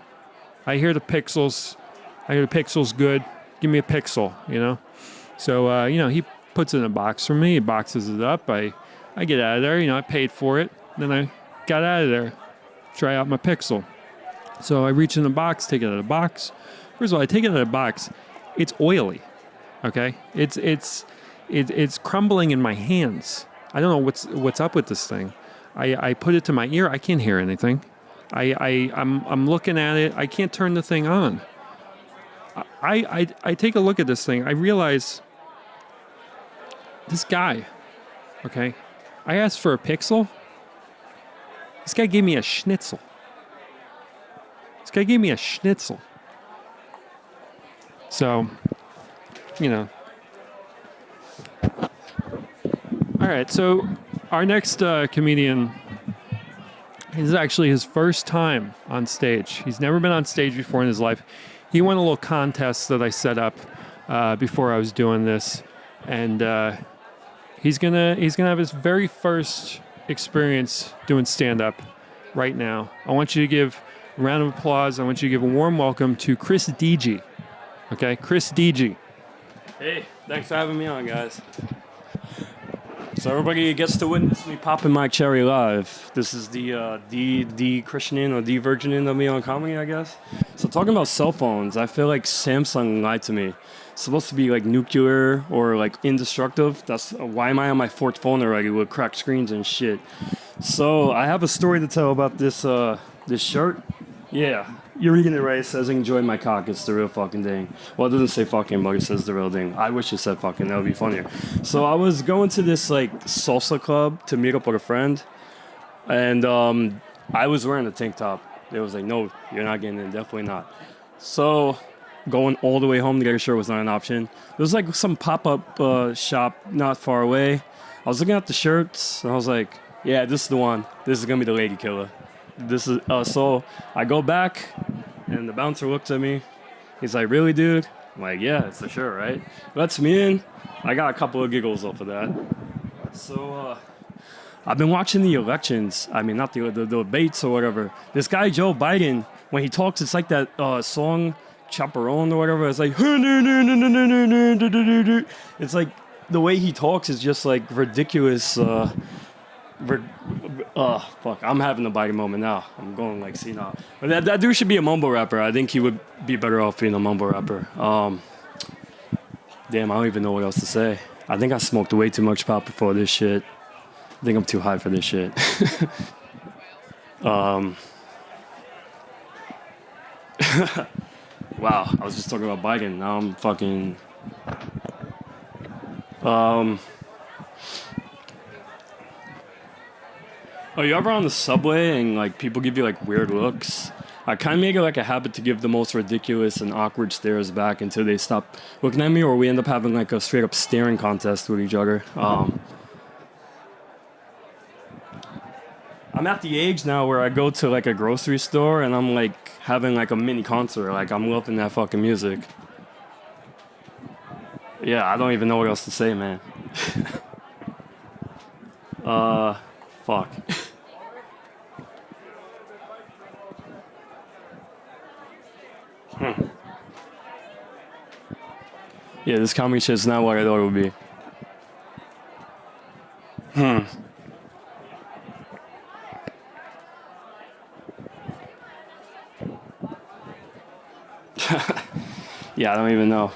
I hear the Pixels good. Give me a Pixel, So, he puts it in a box for me. He boxes it up. I get out of there. I paid for it. Then I got out of there. Try out my Pixel. So I reach in the box, take it out of the box. First of all, I take it out of the box. It's oily, okay? It's crumbling in my hands. I don't know what's up with this thing. I put it to my ear. I can't hear anything. I'm looking at it. I can't turn the thing on. I take a look at this thing. I realize this guy, okay? I asked for a Pixel. This guy gave me a Schnitzel. So, All right, so our next comedian, this is actually his first time on stage. He's never been on stage before in his life. He won a little contest that I set up before I was doing this, and he's gonna have his very first experience doing stand-up right now. I want you to give a round of applause. I want you to give a warm welcome to Chris DG. Okay, Chris DG. Hey, thanks for having me on, guys. So everybody gets to witness me popping my cherry live. This is the Christian or the virgin of me on comedy, I guess. So talking about cell phones, I feel like Samsung lied to me. It's supposed to be like nuclear or like indestructible. That's why am I on my fourth phone already with cracked screens and shit. So I have a story to tell about this this shirt. Yeah, you're reading it right. It says enjoy my cock. It's the real fucking thing. Well, it doesn't say fucking, but it says the real thing. I wish it said fucking. That would be funnier. So I was going to this like salsa club to meet up with a friend, and I was wearing a tank top. They was like, no, you're not getting in. Definitely not. So going all the way home to get a shirt was not an option. There was like some pop-up shop not far away. I was looking at the shirts, and I was like, yeah, this is the one. This is going to be the lady killer. This is so I go back, and the bouncer looks at me. He's like, really, dude? I'm like, yeah, it's the shirt, right? Lets me in. I got a couple of giggles off of that. So I've been watching the elections. I mean, not the debates or whatever. This guy, Joe Biden, when he talks, it's like that song, Chaperone or whatever. It's like, it's like the way he talks is just like ridiculous. Oh, fuck. I'm having a body moment now. I'm going like see now. But that dude should be a mumble rapper. I think he would be better off being a mumble rapper. Damn, I don't even know what else to say. I think I smoked way too much pop before this shit. I think I'm too high for this shit. Wow, I was just talking about biking. Now I'm fucking... Oh, you ever on the subway and like people give you like weird looks? I kind of make it like a habit to give the most ridiculous and awkward stares back until they stop looking at me, or we end up having like a straight up staring contest with each other. I'm at the age now where I go to like a grocery store and I'm like having like a mini concert. Like I'm loving that fucking music. Yeah, I don't even know what else to say, man. Fuck. Yeah, this comedy shit's not what I thought it would be. Yeah, I don't even know.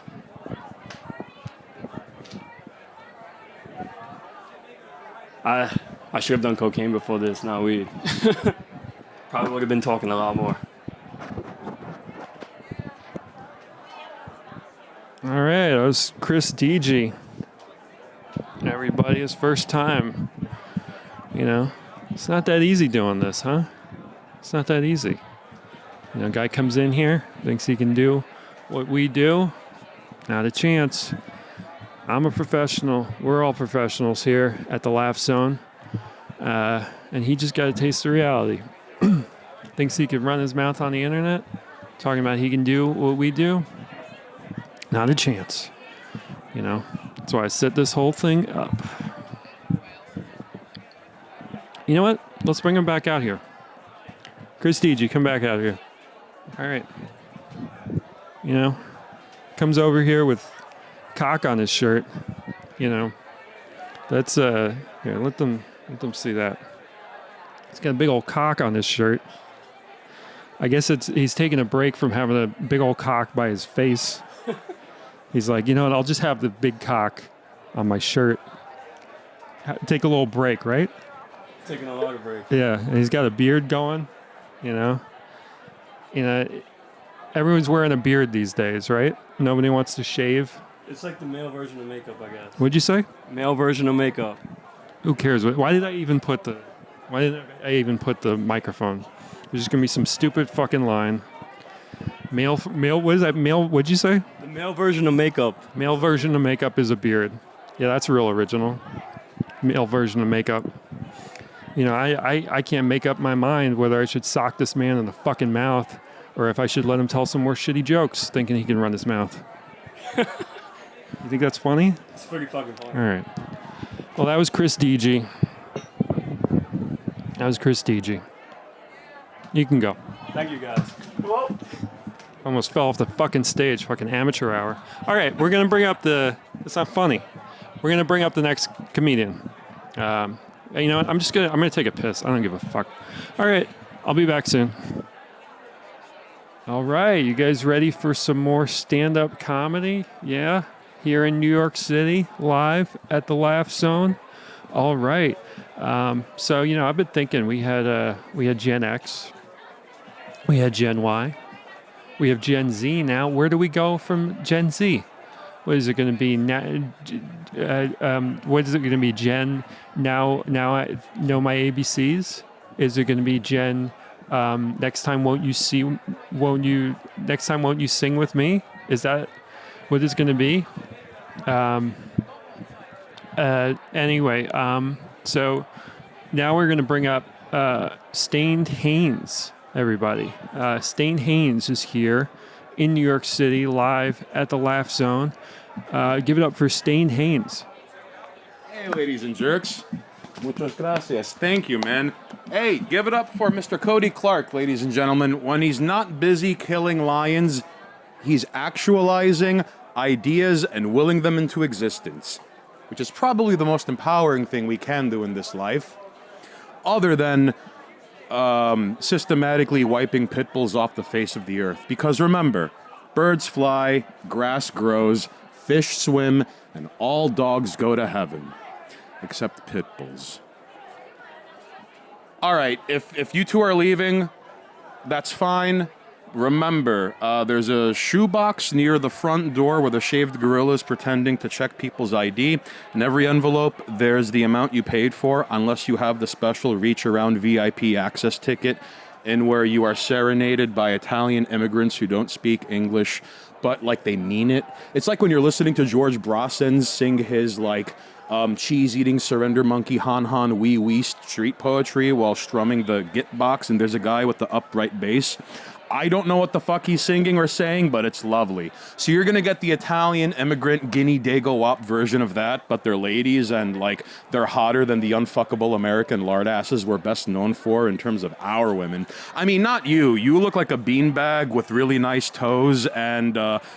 I should have done cocaine before this, not weed. Probably would have been talking a lot more. All right, that was Chris DG. Everybody, his first time. You know, it's not that easy doing this, huh? It's not that easy. You know, guy comes in here, thinks he can do what we do. Not a chance. I'm a professional. We're all professionals here at the Laugh Zone. And he just got a taste of reality. Thinks he could run his mouth on the internet, talking about he can do what we do. Not a chance. You know, that's why I set this whole thing up. You know what? Let's bring him back out here. Chris DG, come back out here. All right. You know, comes over here with cock on his shirt. You know, that's here. Let them see that. He's got a big old cock on his shirt. I guess he's taking a break from having a big old cock by his face. He's like, you know what? I'll just have the big cock on my shirt. Take a little break, right? Taking a lot of break. Yeah, and he's got a beard going. You know, everyone's wearing a beard these days, right? Nobody wants to shave. It's like the male version of makeup, I guess. What'd you say? Male version of makeup. Who cares? Why did I even put the microphone? There's just gonna be some stupid fucking line. Male. What is that? Male. What'd you say? The male version of makeup. Male version of makeup is a beard. Yeah, that's real original. Male version of makeup. You know, I can't make up my mind whether I should sock this man in the fucking mouth or if I should let him tell some more shitty jokes thinking he can run his mouth. You think that's funny? It's pretty fucking funny. All right. Well, that was Chris DG. You can go. Thank you, guys. Whoa. Almost fell off the fucking stage, fucking amateur hour. All right, we're going to bring up it's not funny. We're going to bring up the next comedian. You know what? I'm going to take a piss. I don't give a fuck. All right, I'll be back soon. All right, you guys ready for some more stand-up comedy? Yeah, here in New York City, live at the Laugh Zone. All right. So, you know, I've been thinking we had Gen X. We had Gen Y. We have Gen Z now. Where do we go from Gen Z? What is it going to be? What is it going to be? Gen now I know my ABCs. Is it going to be Gen? Next time won't you sing with me? Is that what it's going to be? Anyway, so now we're going to bring up Stained Haynes. Everybody, Stained Haynes is here in New York City, live at the Laugh Zone. Give it up for Stained Haynes. Hey, ladies and jerks. Muchas gracias. Thank you, man. Hey, give it up for Mr. Cody Clark, ladies and gentlemen. When he's not busy killing lions, he's actualizing ideas and willing them into existence, which is probably the most empowering thing we can do in this life. other than systematically wiping pit bulls off the face of the earth. Because remember, birds fly, grass grows, fish swim, and all dogs go to heaven. Except pit bulls. All right, if you two are leaving, that's fine. Remember, there's a shoebox near the front door where the shaved gorilla is pretending to check people's ID. In every envelope, there's the amount you paid for, unless you have the special reach-around VIP access ticket, in where you are serenaded by Italian immigrants who don't speak English, but like they mean it. It's like when you're listening to George Brassens sing his cheese-eating surrender monkey Han Han Wee Wee street poetry while strumming the git box, and there's a guy with the upright bass. I don't know what the fuck he's singing or saying, but it's lovely. So you're gonna get the Italian immigrant Guinea Dago Wop version of that, but they're ladies and they're hotter than the unfuckable American lardasses we're best known for in terms of our women. I mean, not you. You look like a beanbag with really nice toes and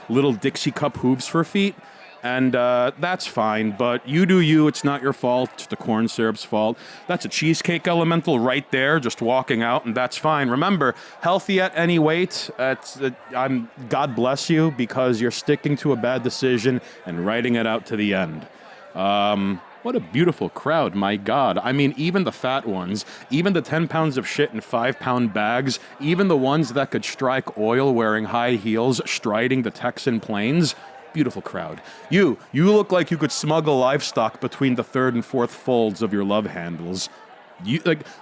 little Dixie cup hooves for feet. And that's fine, but you do you. It's not your fault. It's the corn syrup's fault. That's a cheesecake elemental right there, just walking out, and that's fine. Remember, healthy at any weight. God bless you, because you're sticking to a bad decision and writing it out to the end. What a beautiful crowd, my God. I mean, even the fat ones, even the 10 pounds of shit in 5-pound bags, even the ones that could strike oil wearing high heels, striding the Texan plains. Beautiful crowd. You look like you could smuggle livestock between the third and fourth folds of your love handles.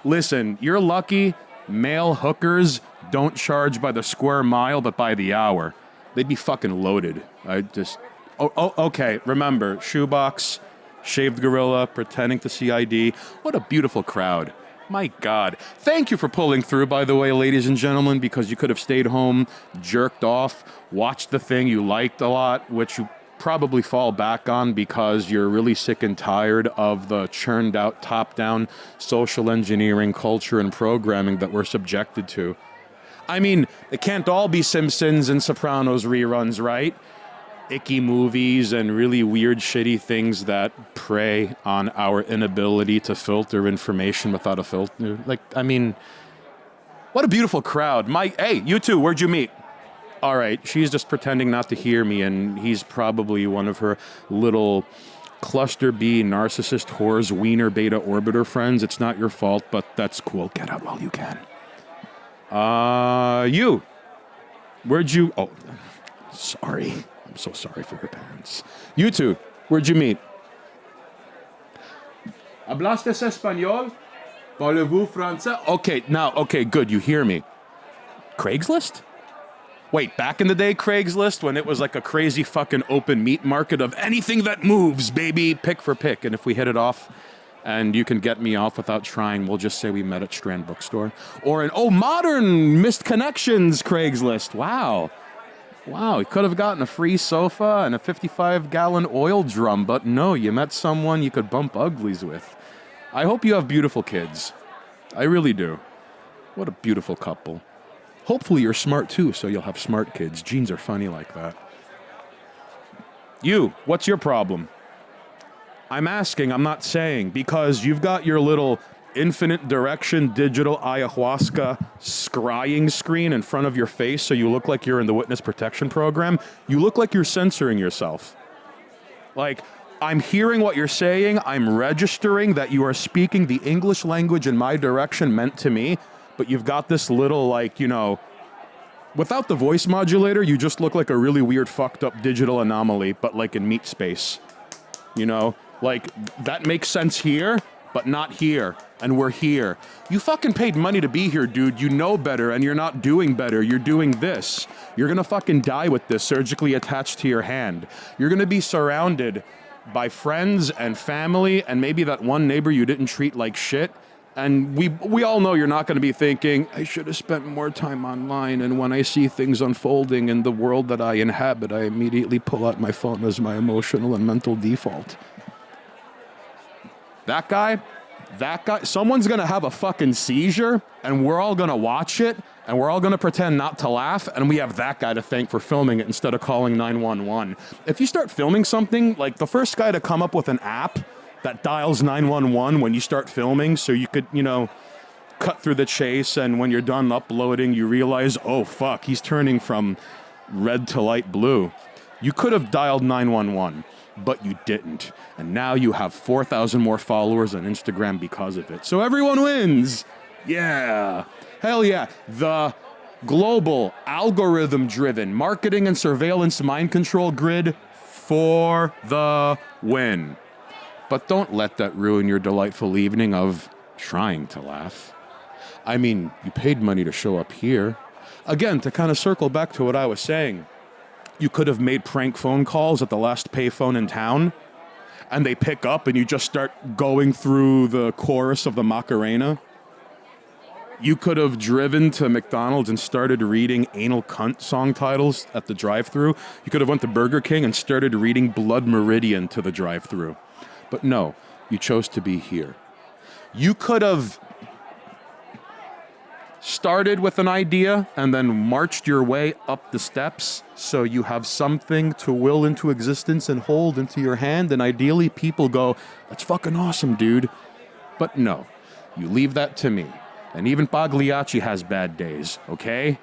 Listen, you're lucky male hookers don't charge by the square mile, but by the hour. They'd be fucking loaded. Okay, remember, shoebox, shaved gorilla, pretending to see ID. What a beautiful crowd. My God. Thank you for pulling through, by the way, ladies and gentlemen, because you could have stayed home, jerked off, watched the thing you liked a lot, which you probably fall back on because you're really sick and tired of the churned out top-down social engineering culture and programming that we're subjected to. I mean, it can't all be Simpsons and Sopranos reruns, right? Icky movies and really weird, shitty things that prey on our inability to filter information without a filter. What a beautiful crowd. Hey, you two, where'd you meet? All right, she's just pretending not to hear me, and he's probably one of her little cluster B narcissist whores wiener beta orbiter friends. It's not your fault, but that's cool. Get out while you can. You. Where'd you... Oh, sorry. I'm so sorry for your parents. You two, where'd you meet? Hablastes español? Parlez-vous français? Okay, good, you hear me. Craigslist? Wait, back in the day, Craigslist, when it was like a crazy fucking open meat market of anything that moves, baby, pick for pick. And if we hit it off and you can get me off without trying, we'll just say we met at Strand Bookstore. Or modern missed connections Craigslist. Wow, he could have gotten a free sofa and a 55-gallon oil drum, but no, you met someone you could bump uglies with. I hope you have beautiful kids. I really do. What a beautiful couple. Hopefully you're smart too, so you'll have smart kids. Genes are funny like that. You, what's your problem? I'm asking, I'm not saying, because you've got your little infinite direction digital ayahuasca scrying screen in front of your face so you look like you're in the witness protection program. You look like you're censoring yourself. I'm hearing what you're saying. I'm registering that you are speaking the English language in my direction meant to me, but you've got this little, without the voice modulator, you just look like a really weird fucked up digital anomaly, but in meat space. That makes sense here, but not here. And we're here. You fucking paid money to be here, dude. You know better, and you're not doing better. You're doing this. You're gonna fucking die with this surgically attached to your hand. You're gonna be surrounded by friends and family and maybe that one neighbor you didn't treat like shit. And we all know you're not gonna be thinking, I should have spent more time online, and when I see things unfolding in the world that I inhabit, I immediately pull out my phone as my emotional and mental default. That guy, someone's gonna have a fucking seizure, and we're all gonna watch it, and we're all gonna pretend not to laugh, and we have that guy to thank for filming it instead of calling 911. If you start filming something, the first guy to come up with an app that dials 911 when you start filming so you could, cut through the chase, and when you're done uploading, you realize, oh, fuck, he's turning from red to light blue. You could have dialed 911, but you didn't. And now you have 4,000 more followers on Instagram because of it. So everyone wins. Yeah. Hell yeah. The global algorithm-driven marketing and surveillance mind control grid for the win. But don't let that ruin your delightful evening of trying to laugh. I mean, you paid money to show up here. Again, to kind of circle back to what I was saying, you could have made prank phone calls at the last payphone in town, and they pick up and you just start going through the chorus of the Macarena. You could have driven to McDonald's and started reading anal cunt song titles at the drive-thru. You could have went to Burger King and started reading Blood Meridian to the drive-thru. But no, you chose to be here. You could have started with an idea and then marched your way up the steps so you have something to will into existence and hold into your hand, and ideally people go, that's fucking awesome, dude. But no, you leave that to me. And even Pagliacci has bad days, okay?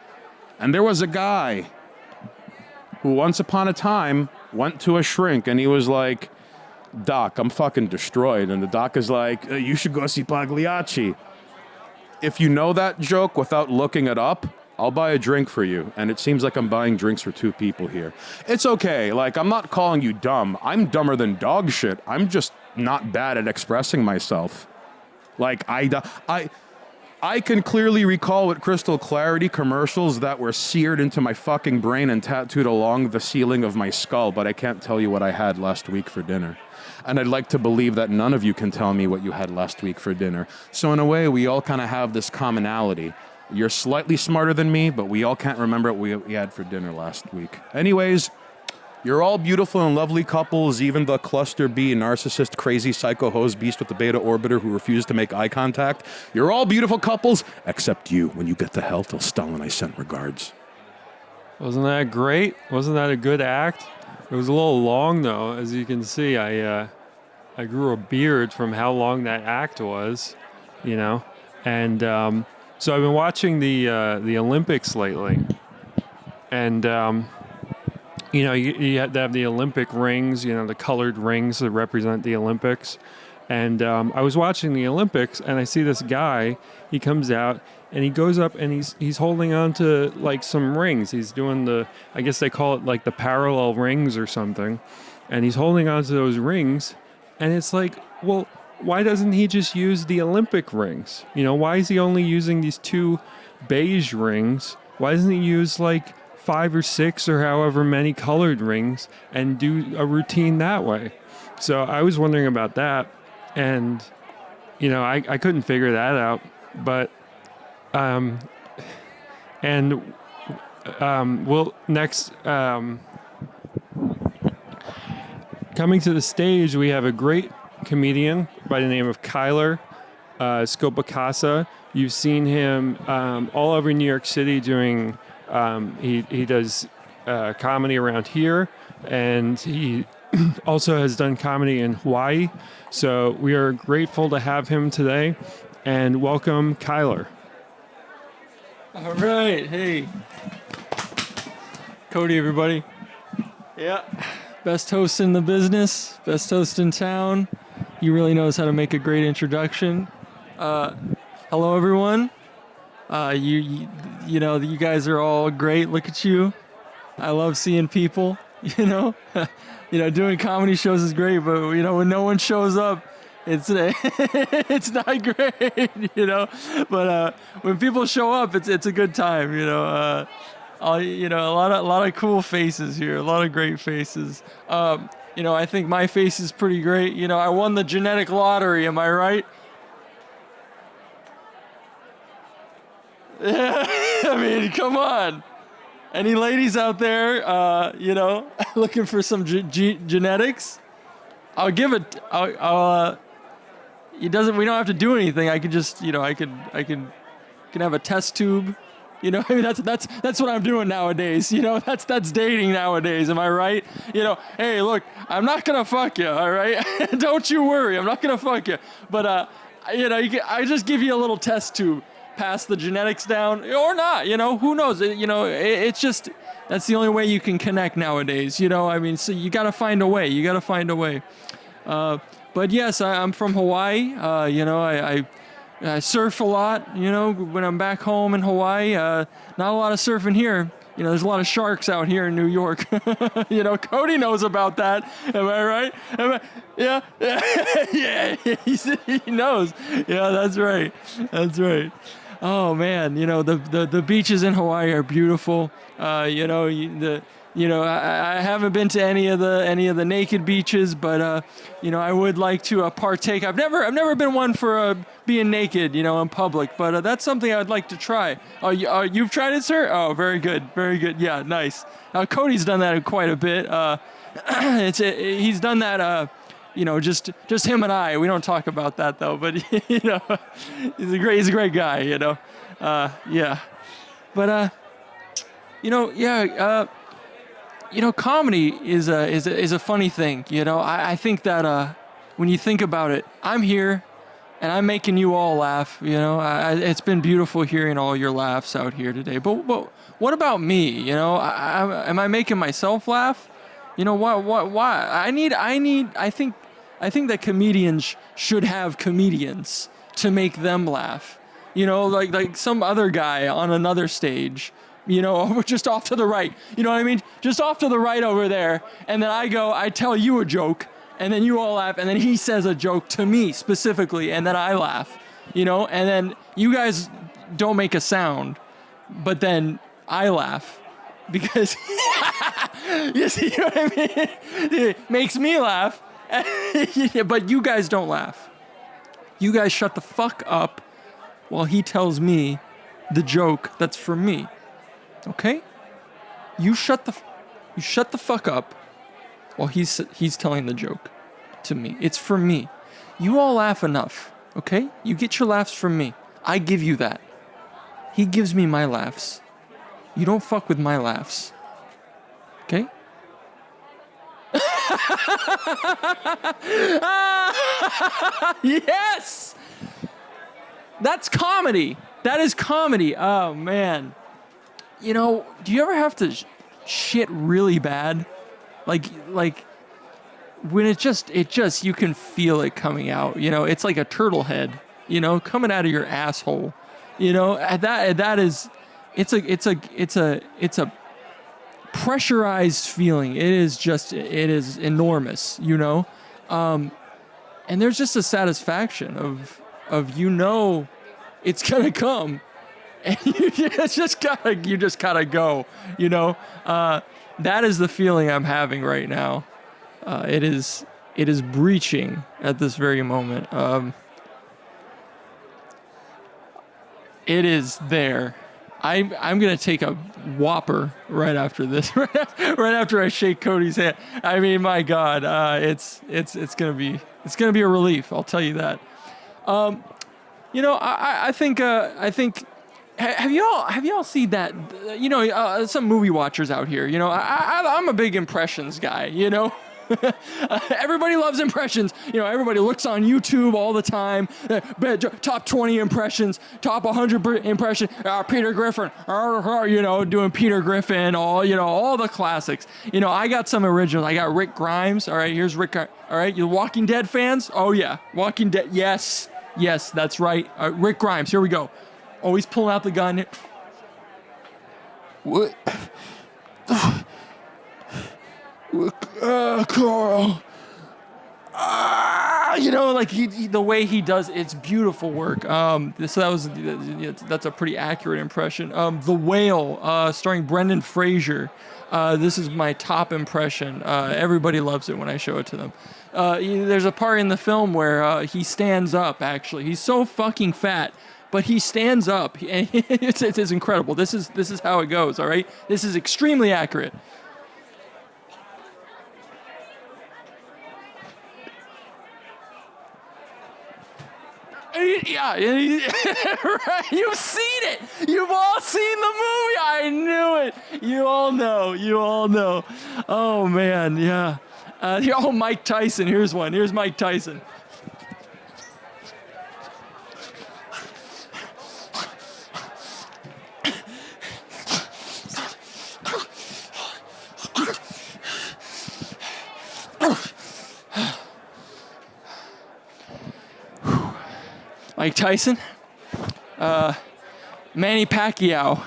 And there was a guy who once upon a time went to a shrink and he was like, Doc, I'm fucking destroyed. And the doc is like, you should go see Pagliacci. If you know that joke without looking it up, I'll buy a drink for you. And it seems like I'm buying drinks for two people here. It's okay. Like, I'm not calling you dumb. I'm dumber than dog shit. I'm just not bad at expressing myself. Like, I can clearly recall with crystal clarity commercials that were seared into my fucking brain and tattooed along the ceiling of my skull, but I can't tell you what I had last week for dinner. And I'd like to believe that none of you can tell me what you had last week for dinner. So in a way, we all kind of have this commonality. You're slightly smarter than me, but we all can't remember what we had for dinner last week. Anyways, you're all beautiful and lovely couples, even the cluster B narcissist, crazy psycho hose beast with the beta orbiter who refused to make eye contact. You're all beautiful couples, except you. When you get to hell, tell Stalin I sent regards. Wasn't that great? Wasn't that a good act? It was a little long, though. As you can see, I grew a beard from how long that act was, And so I've been watching the Olympics lately. And, you have to have the Olympic rings, the colored rings that represent the Olympics. And I was watching the Olympics, and I see this guy. He comes out, and he goes up, and he's holding on to, like, some rings. He's doing I guess they call it, like, the parallel rings or something. And he's holding on to those rings, and it's like, well, why doesn't he just use the Olympic rings? Why is he only using these two beige rings? Why doesn't he use, like, 5 or 6 or however many colored rings and do a routine that way? So I was wondering about that. And, I couldn't figure that out. But, next, coming to the stage, we have a great comedian by the name of Kyler Scopacasa. You've seen him all over New York City doing, he does comedy around here, and he also has done comedy in Hawaii. So we are grateful to have him today, and welcome Kyler. All right. Hey. Cody, everybody. Yeah. Best host in the business, best host in town. He really knows how to make a great introduction. Hello, everyone. You guys are all great. Look at you. I love seeing people, doing comedy shows is great, but when no one shows up, it's it's not great, But when people show up, it's a good time, a lot of cool faces here, a lot of great faces. I think my face is pretty great. I won the genetic lottery. Am I right? I mean, come on. Any ladies out there, looking for some genetics? I'll give it. We don't have to do anything. I could just, I can have a test tube, You know, I mean, that's what I'm doing nowadays. You know, that's dating nowadays. Am I right? You know, hey, look, I'm not gonna fuck you, all right? Don't you worry, I'm not gonna fuck you. But you know, I just give you a little test tube, pass the genetics down or not. You know, who knows? You know, it's just that's the only way you can connect nowadays. You know, I mean, so you gotta find a way. You gotta find a way. But yes, I'm from Hawaii. You know, I surf a lot. You know, when I'm back home in Hawaii, not a lot of surfing here. You know, there's a lot of sharks out here in New York. You know, Cody knows about that. Am I right? Yeah, yeah. He knows. Yeah, that's right. That's right. Oh man, you know the beaches in Hawaii are beautiful. You know I haven't been to any of the naked beaches, but you know I would like to partake. I've never been one for being naked, you know, in public, but that's something I'd like to try. You've tried it, sir? Oh, very good, very good. Yeah, nice. Cody's done that quite a bit. He's done that. You know, just him and I. We don't talk about that though. But you know, he's a great guy. You know, yeah. But you know, yeah. You know, comedy is a funny thing. You know, I think that when you think about it, I'm here, and I'm making you all laugh. You know, it's been beautiful hearing all your laughs out here today. But what about me? You know, am I making myself laugh? You know, why? I think that comedians should have comedians to make them laugh. You know, like some other guy on another stage. You know, just off to the right. You know what I mean? Just off to the right over there. And then I tell you a joke, and then you all laugh, and then he says a joke to me specifically, and then I laugh. You know, and then you guys don't make a sound, but then I laugh. Because, you see what I mean? It makes me laugh, but you guys don't laugh. You guys shut the fuck up while he tells me the joke that's for me. Okay? You shut the fuck up while he's telling the joke to me. It's for me. You all laugh enough, okay? You get your laughs from me. I give you that. He gives me my laughs. You don't fuck with my laughs. Okay? Yes! That's comedy. That is comedy. Oh, man. You know, do you ever have to shit really bad? Like when it just you can feel it coming out. You know, it's like a turtle head, you know, coming out of your asshole. You know, that is it's a pressurized feeling. It is enormous, you know. And there's just a satisfaction of you know it's gonna come. And you just gotta go, you know. That is the feeling I'm having right now. It is breaching at this very moment. It is there. I'm gonna take a Whopper right after this. Right after I shake Cody's hand. I mean, my God, it's gonna be a relief. I'll tell you that. You know, I think. Have y'all seen that? You know, some movie watchers out here. You know, I'm a big impressions guy. You know, everybody loves impressions. You know, everybody looks on YouTube all the time. Top 20 impressions, top 100 impression. Peter Griffin. You know, doing Peter Griffin. All the classics. You know, I got some originals. I got Rick Grimes. All right, here's Rick. All right, you Walking Dead fans? Oh yeah, Walking Dead. Yes, that's right. Rick Grimes. Here we go. Always pulling out the gun. What? Carl. You know, like the way he does, it's beautiful work. So that's a pretty accurate impression. The Whale, starring Brendan Fraser. This is my top impression. Everybody loves it when I show it to them. There's a part in the film where he stands up. Actually, he's so fucking fat. But he stands up. It's incredible. This is how it goes, all right? This is extremely accurate. Yeah, right. You've seen it. You've all seen the right. You all know. You all know. Oh, man. Yeah. Mike Tyson. Here's one. Here's Mike Tyson. Mike Tyson, Manny Pacquiao.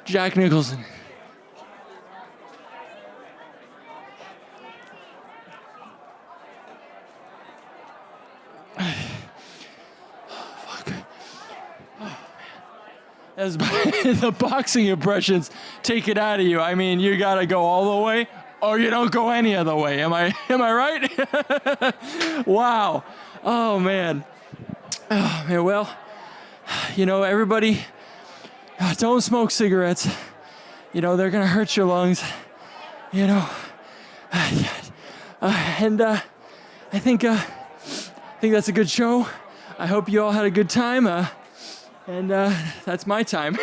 Jack Nicholson. As the boxing impressions take it out of you. I mean, you gotta go all the way, or you don't go any other way. Am I right? Wow. Oh man. Oh man. Well, everybody, don't smoke cigarettes. They're gonna hurt your lungs. And I think that's a good show. I hope you all had a good time. And that's my time.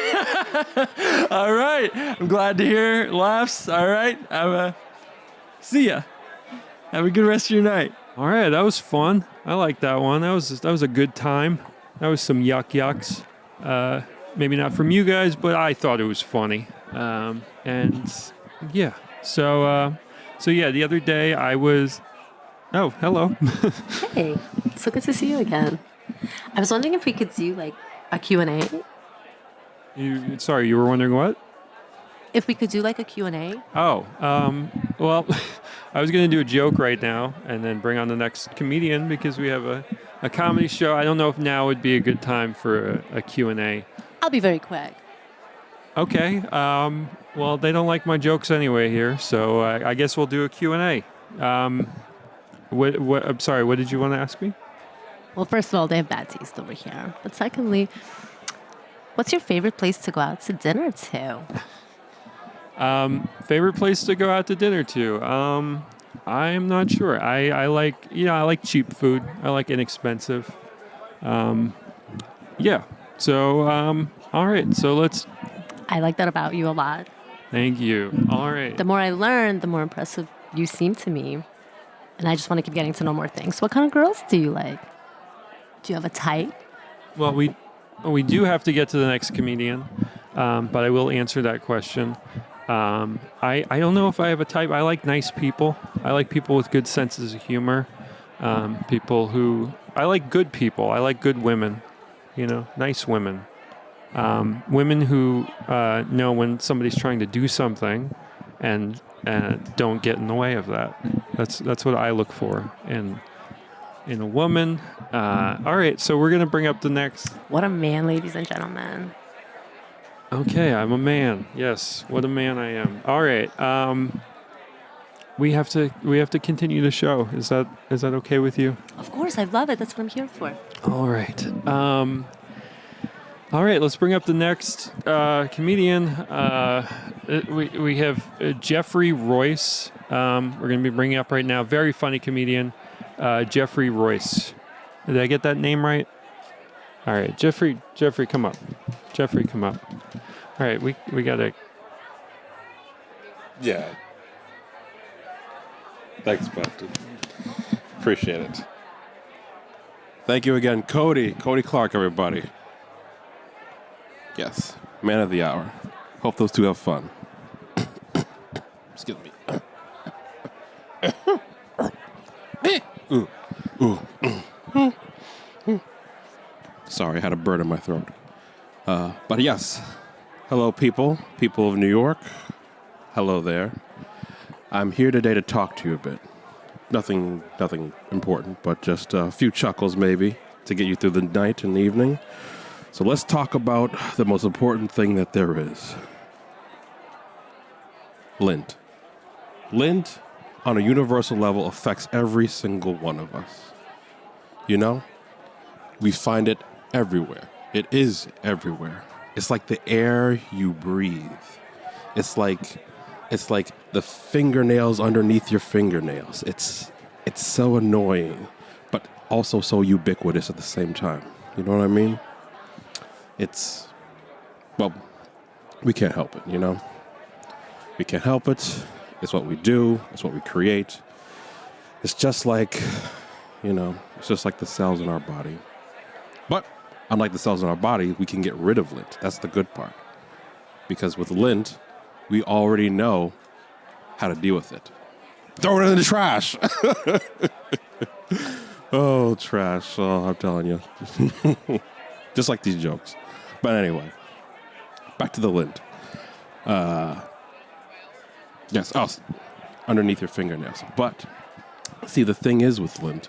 All right. I'm glad to hear laughs. All right. See ya. Have a good rest of your night. All right, that was fun. I like that one. That was a good time. That was some yucks. Maybe not from you guys, but I thought it was funny. And yeah. So yeah, the other day I was. Oh, hello. Hey, so good to see you again. I was wondering if we could do like a Q&A. Sorry, you were wondering what? If we could do like a Q&A. Oh, well, I was going to do a joke right now and then bring on the next comedian because we have a comedy show. I don't know if now would be a good time for a Q&A. I'll be very quick. Okay. Well, they don't like my jokes anyway here, so I guess we'll do a Q&A. I'm sorry, what did you want to ask me? Well, first of all, they have bad taste over here. But secondly, what's your favorite place to go out to dinner to? Favorite place to go out to dinner to? I'm not sure. I like cheap food. I like inexpensive. Yeah. So, all right. So let's. I like that about you a lot. Thank you. All right. The more I learn, the more impressive you seem to me. And I just want to keep getting to know more things. What kind of girls do you like? Do you have a type? Well, we do have to get to the next comedian, but I will answer that question. I don't know if I have a type. I like nice people. I like people with good senses of humor. I like good people. I like good women, nice women. Women who know when somebody's trying to do something and don't get in the way of that. That's what I look for in a woman. All right, so we're going to bring up the next. What a man, ladies and gentlemen. Okay, I'm a man. Yes, what a man I am. All right. We have to continue the show. Is that okay with you? Of course, I love it. That's what I'm here for. All right. All right, let's bring up the next comedian. We have Jeffrey Royce. We're going to be bringing up right now. Very funny comedian, Jeffrey Royce. Did I get that name right? All right, Jeffrey, come up. Jeffrey, come up. All right, we got to. Yeah. Thanks, Buster. Appreciate it. Thank you again, Cody Clark, everybody. Yes, man of the hour. Hope those two have fun. Excuse me. Sorry, I had a bird in my throat. But yes, hello, people of New York. Hello there. I'm here today to talk to you a bit. Nothing important, but just a few chuckles maybe to get you through the night and evening. So let's talk about the most important thing that there is. Lint. Lint, on a universal level, affects every single one of us. We find it everywhere. It is everywhere. It's like the air you breathe. It's like the fingernails underneath your fingernails. It's so annoying, but also so ubiquitous at the same time. You know what I mean? Well, we can't help it, you know? We can't help it. It's what we do. It's what we create. It's just like, it's just like the cells in our body. But unlike the cells in our body, we can get rid of lint. That's the good part. Because with lint, we already know how to deal with it. Throw it in the trash. Oh, trash. Oh, I'm telling you. Just like these jokes. But anyway, back to the lint. Yes, underneath your fingernails. But, see, the thing is with lint,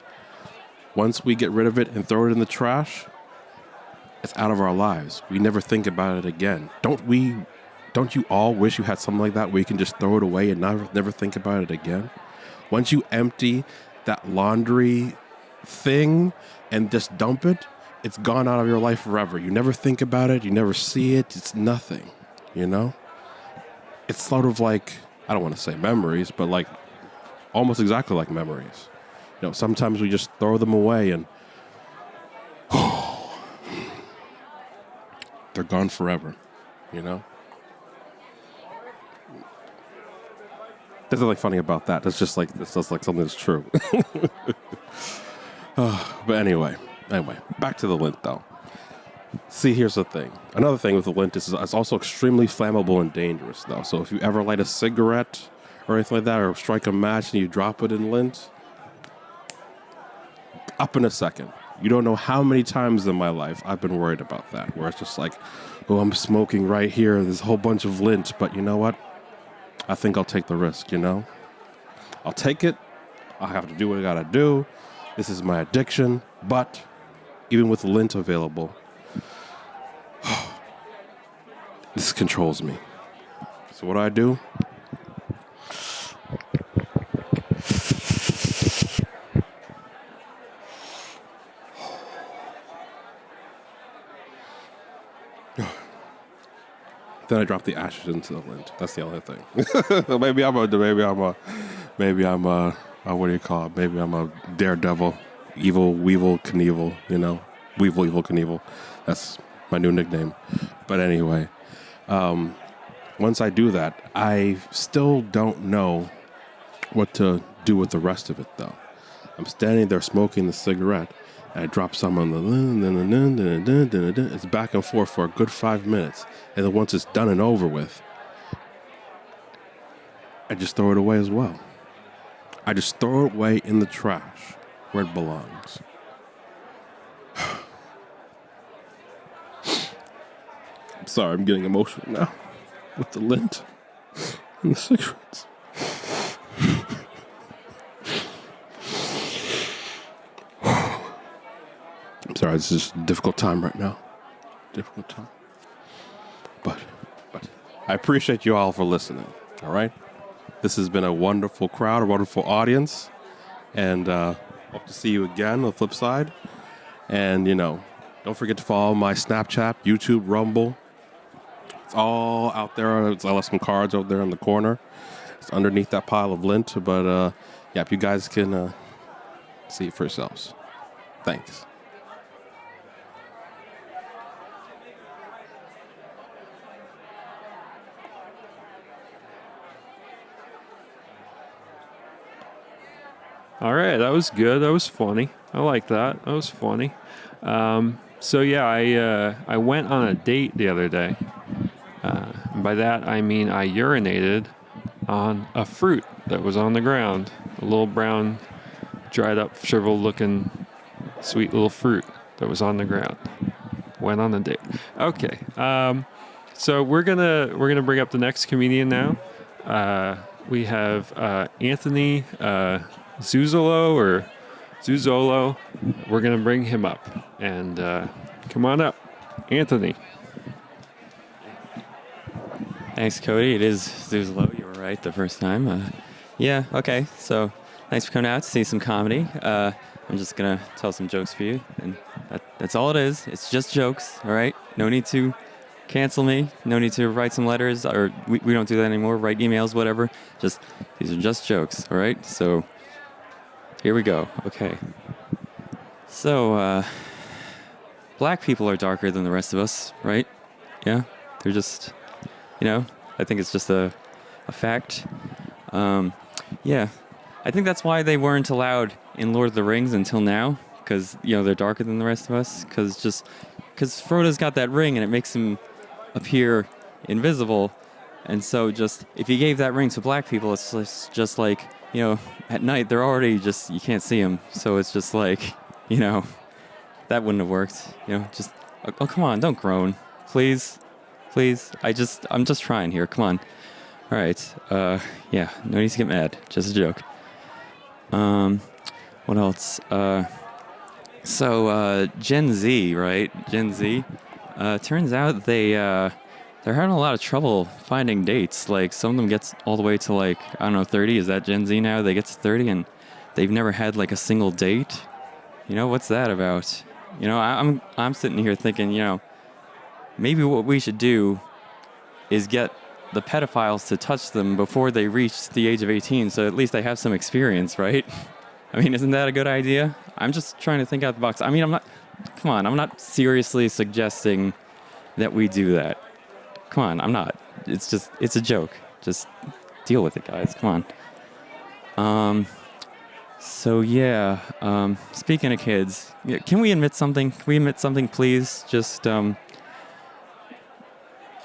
once we get rid of it and throw it in the trash, it's out of our lives. We never think about it again. Don't you all wish you had something like that where you can just throw it away and never think about it again? Once you empty that laundry thing and just dump it, it's gone out of your life forever. You never think about it. You never see it. It's nothing, you know? It's sort of like, I don't want to say memories, but like almost exactly like memories. Sometimes we just throw them away and they're gone forever, There's nothing funny about that. That's just like something that's true. But anyway, back to the lint though. See, here's the thing. Another thing with the lint is it's also extremely flammable and dangerous though. So if you ever light a cigarette or anything like that, or strike a match and you drop it in lint, up in a second. You don't know how many times in my life I've been worried about that, where it's just like, oh, I'm smoking right here. There's a whole bunch of lint, but you know what? I think I'll take the risk, I'll take it. I have to do what I gotta do. This is my addiction. But even with lint available, this controls me. So what do? Then I drop the ashes into the lint. That's the only thing. maybe I'm a what do you call it? Maybe I'm a daredevil, evil Weevil Knievel, Weevil Evil Knievel. That's my new nickname. But anyway, once I do that, I still don't know what to do with the rest of it though. I'm standing there smoking the cigarette. I drop some on the it's back and forth for a good 5 minutes. And then once it's done and over with, I just throw it away as well. I just throw it away in the trash where it belongs. I'm sorry, I'm getting emotional now with the lint and the cigarettes. I'm sorry, this is a difficult time right now. Difficult time. But I appreciate you all for listening, all right? This has been a wonderful crowd, a wonderful audience, and hope to see you again on the flip side. And, don't forget to follow my Snapchat, YouTube, Rumble. It's all out there. I left some cards over there in the corner. It's underneath that pile of lint, but, if you guys can see it for yourselves. Thanks. All right, that was good. That was funny. I like that. That was funny. So yeah, I went on a date the other day. And by that I mean I urinated on a fruit that was on the ground. A little brown, dried up, shriveled looking, sweet little fruit that was on the ground. Went on a date. Okay. So we're gonna bring up the next comedian now. We have Anthony Zuzolo. We're going to bring him up. And come on up, Anthony. Thanks, Cody. It is Zuzolo. You were right the first time. Yeah, okay. So thanks for coming out to see some comedy. I'm just going to tell some jokes for you. And that's all it is. It's just jokes, all right? No need to cancel me. No need to write some letters, or we don't do that anymore. Write emails, whatever. Just these are just jokes, all right? So here we go. Okay. So black people are darker than the rest of us, right? Yeah, they're just, I think it's just a fact. Yeah, I think that's why they weren't allowed in Lord of the Rings until now, because they're darker than the rest of us. Because Frodo's got that ring and it makes him appear invisible, and so just if you gave that ring to black people, it's just like at night they're already just you can't see them, so it's just like that wouldn't have worked. Just oh come on, don't groan, please. I'm just trying here. Come on. All right. Yeah. No need to get mad. Just a joke. What else? So Gen Z, right? Gen Z. Turns out they're having a lot of trouble finding dates. Like some of them gets all the way to like 30. Is that Gen Z now? They get to 30 and they've never had like a single date. What's that about? I'm sitting here thinking, maybe what we should do is get the pedophiles to touch them before they reach the age of 18, so at least they have some experience, right? I mean, isn't that a good idea? I'm just trying to think out the box. I mean, I'm not seriously suggesting that we do that. Come on, I'm not. It's a joke. Just deal with it, guys. Come on. So yeah, speaking of kids, can we admit something? Can we admit something, please? Just,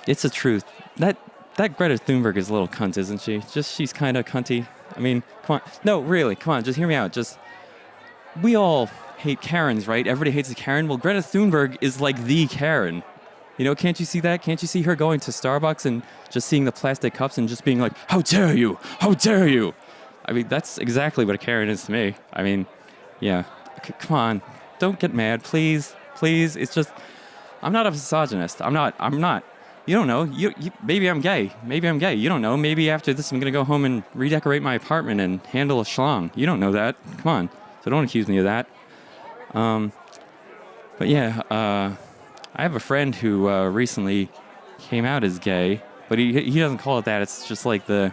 it's the truth. That Greta Thunberg is a little cunt, isn't she? She's kind of cunty. I mean, come on. No, really, come on, just hear me out. We all hate Karens, right? Everybody hates a Karen. Well, Greta Thunberg is like the Karen. Can't you see that? Can't you see her going to Starbucks and just seeing the plastic cups and just being like, how dare you? How dare you? I mean, that's exactly what a Karen is to me. I mean, yeah. Come on. Don't get mad, please. Please. It's just, I'm not a misogynist. I'm not. You don't know. Maybe I'm gay. You don't know. Maybe after this, I'm going to go home and redecorate my apartment and handle a schlong. You don't know that. Come on. So don't accuse me of that. But yeah, I have a friend who recently came out as gay, but he doesn't call it that. It's just like the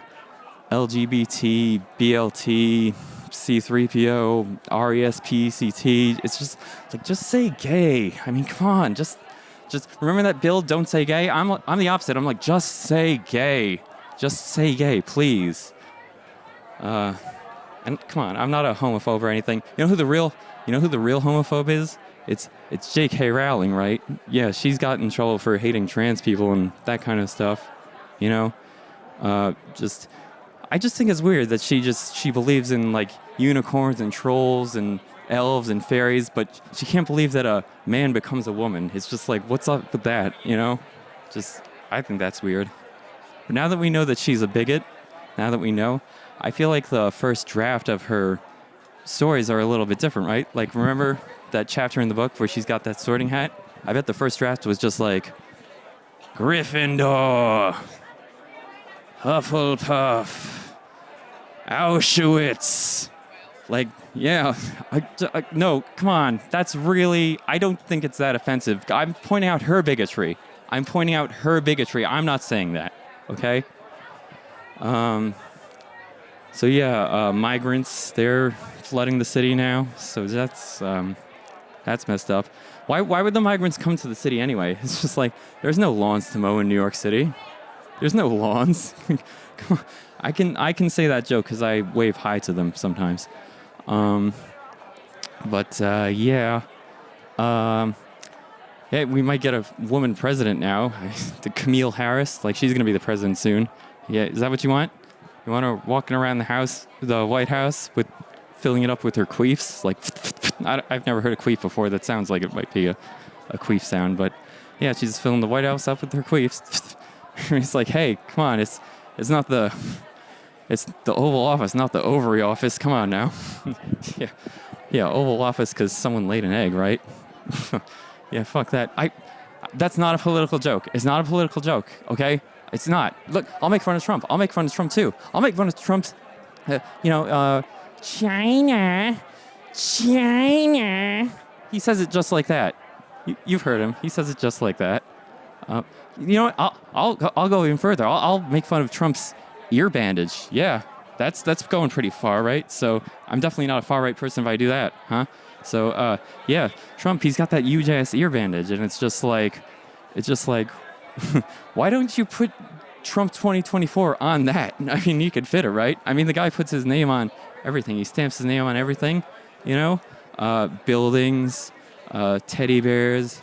LGBT, BLT, C3PO, RESPCT. It's just like, just say gay. I mean, come on. Just remember that bill, don't say gay? I'm the opposite. I'm like, just say gay. Just say gay, please. And come on, I'm not a homophobe or anything. You know who the real homophobe is? It's J.K. Rowling, right? Yeah, she's got in trouble for hating trans people and that kind of stuff. I just think it's weird that she believes in like unicorns and trolls and elves and fairies, but she can't believe that a man becomes a woman. It's just like, what's up with that? I think that's weird. But now that we know that she's a bigot, I feel like the first draft of her stories are a little bit different, right? Like, remember that chapter in the book where she's got that sorting hat? I bet the first draft was just like, Gryffindor, Hufflepuff, Auschwitz. Like, yeah, no, come on. That's really, I don't think it's that offensive. I'm pointing out her bigotry. I'm not saying that, okay? So yeah, migrants, they're flooding the city now. So that's messed up. Why would the migrants come to the city anyway? It's just like, there's no lawns to mow in New York City. There's no lawns. Come on. I can say that joke because I wave hi to them sometimes. Yeah, we might get a woman president now. The Camille Harris, like she's gonna be the president soon. Yeah, is that what you want? You want her walking around the White House, with filling it up with her queefs? Like, I've never heard a queef before. That sounds like it might be a queef sound, but yeah, she's filling the White House up with her queefs. It's like, hey, come on, it's the Oval Office, not the Ovary Office. Come on now. Yeah, Oval Office because someone laid an egg, right? Yeah, fuck that. That's not a political joke. It's not a political joke, okay? It's not. Look, I'll make fun of Trump. I'll make fun of Trump too. I'll make fun of Trump's, China. He says it just like that. You've heard him. He says it just like that. You know what? I'll go even further. I'll make fun of Trump's ear bandage. Yeah, that's going pretty far, right? So I'm definitely not a far right person if I do that, huh? So yeah, Trump, he's got that huge ass ear bandage, and it's just like, why don't you put Trump 2024 on that? I mean, you could fit it, right? I mean, the guy puts his name on everything. He stamps his name on everything, you know? Buildings, teddy bears,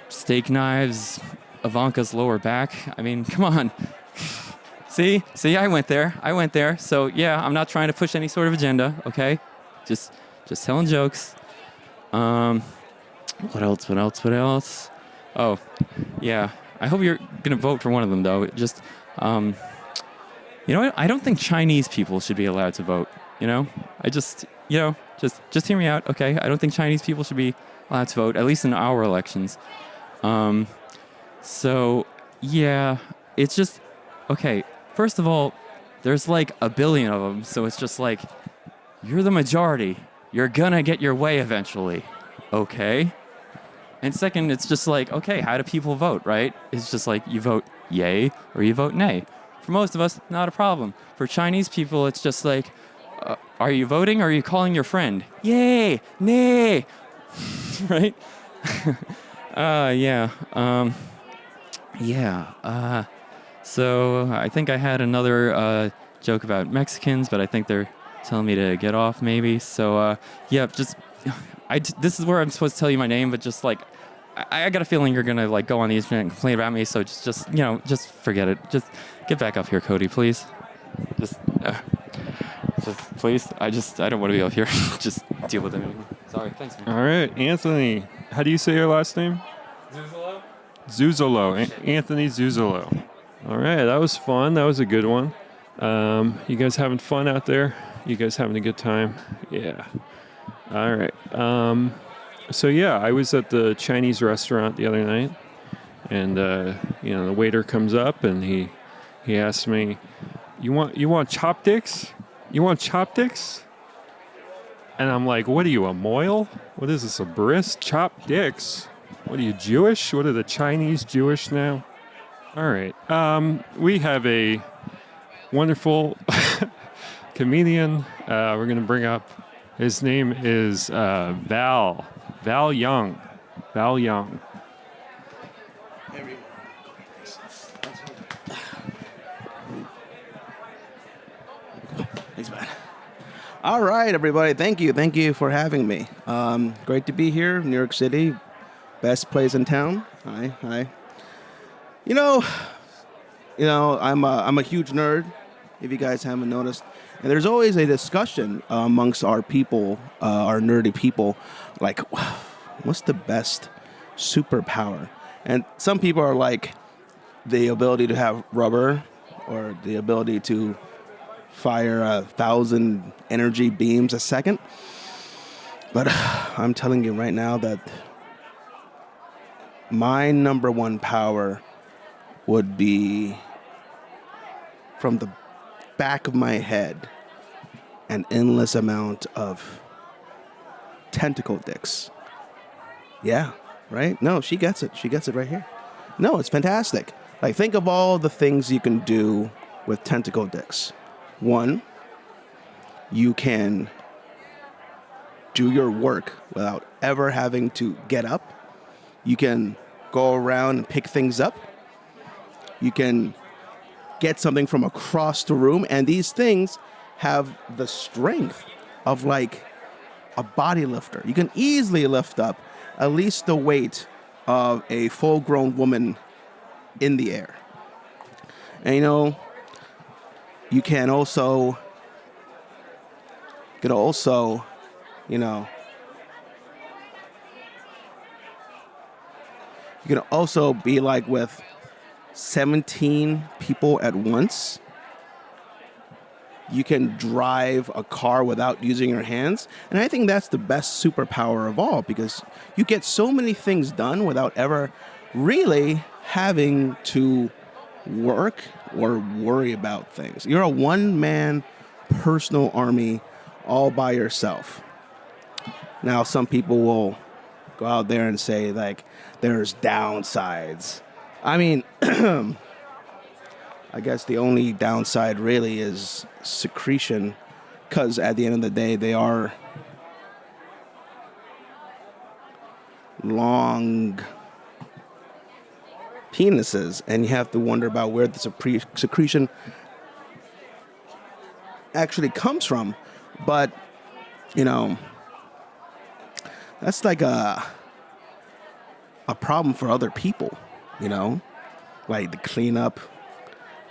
steak knives, Ivanka's lower back. I mean, come on. See, I went there. So yeah, I'm not trying to push any sort of agenda, okay? Just telling jokes. What else? Oh, yeah. I hope you're gonna vote for one of them, though. Just, you know what? I don't think Chinese people should be allowed to vote. You know, just hear me out, okay? I don't think Chinese people should be allowed to vote, at least in our elections. So yeah, it's just okay. First of all, there's like a billion of them, so it's just like you're the majority. You're gonna get your way eventually, okay? And second, it's just like, okay, how do people vote, right? It's just like you vote yay or you vote nay. For most of us, not a problem. For Chinese people, it's just like, are you voting or are you calling your friend? Yay, nay, right? So I think I had another joke about Mexicans, but I think they're telling me to get off maybe. So yeah, this is where I'm supposed to tell you my name, but just like, I got a feeling you're gonna like go on the internet and complain about me. So just forget it. Just get back up here, Cody, please. Just please. I don't want to be up here. Just deal with it. Sorry. Thanks, man. All right, Anthony. How do you say your last name? Zuzolo. Anthony Zuzolo. All right, that was fun. That was a good one. You guys having fun out there? You guys having a good time? Yeah. All right. So yeah, I was at the Chinese restaurant the other night, and the waiter comes up and he asks me, "You want chopsticks? You want chopsticks?" And I'm like, "What are you, a moil? What is this, a bris? Chopsticks? What are you, Jewish? What are the Chinese Jewish now?" All right. We have a wonderful comedian. We're gonna bring up. His name is Val Young. Val Young. Thanks, man. All right, everybody. Thank you for having me. Great to be here, New York City, best place in town. Hi. You know, I'm a huge nerd. If you guys haven't noticed. And there's always a discussion amongst our people, our nerdy people, like, what's the best superpower? And some people are like, the ability to have rubber or the ability to fire 1,000 energy beams a second. But I'm telling you right now that my number one power would be from the back of my head an endless amount of tentacle dicks. Yeah, right? No, she gets it. She gets it right here. No, it's fantastic. Like, think of all the things you can do with tentacle dicks. One, you can do your work without ever having to get up. You can go around and pick things up. You can get something from across the room, and these things have the strength of like a body lifter. You can easily lift up at least the weight of a full-grown woman in the air. And you can also be like with 17 people at once. You can drive a car without using your hands. And I think that's the best superpower of all, because you get so many things done without ever really having to work or worry about things. You're a one-man personal army all by yourself. Now, some people will go out there and say, like, there's downsides I mean, I guess the only downside really is secretion, because at the end of the day, they are long penises, and you have to wonder about where the secretion actually comes from. But, you know, that's like a problem for other people, you know, like the cleanup.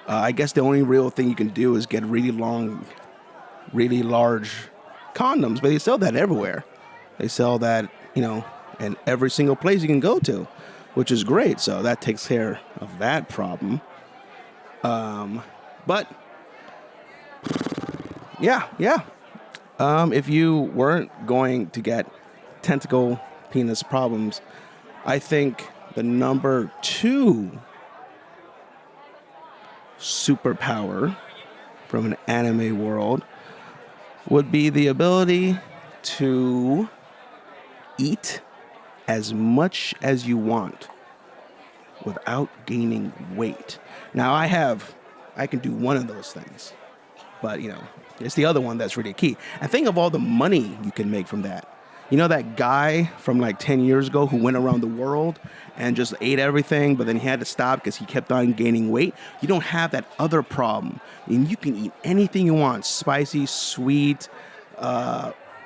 I guess the only real thing you can do is get really long, really large condoms, but they sell that everywhere. They sell that, you know, in every single place you can go to, which is great. So that takes care of that problem. But yeah. If you weren't going to get tentacle penis problems, I think the number 2 superpower from an anime world would be the ability to eat as much as you want without gaining weight. Now I can do one of those things, but you know, it's the other one that's really key. And think of all the money you can make from that. You know that guy from like 10 years ago who went around the world and just ate everything, but then he had to stop because he kept on gaining weight? You don't have that other problem. And you can eat anything you want, spicy, sweet,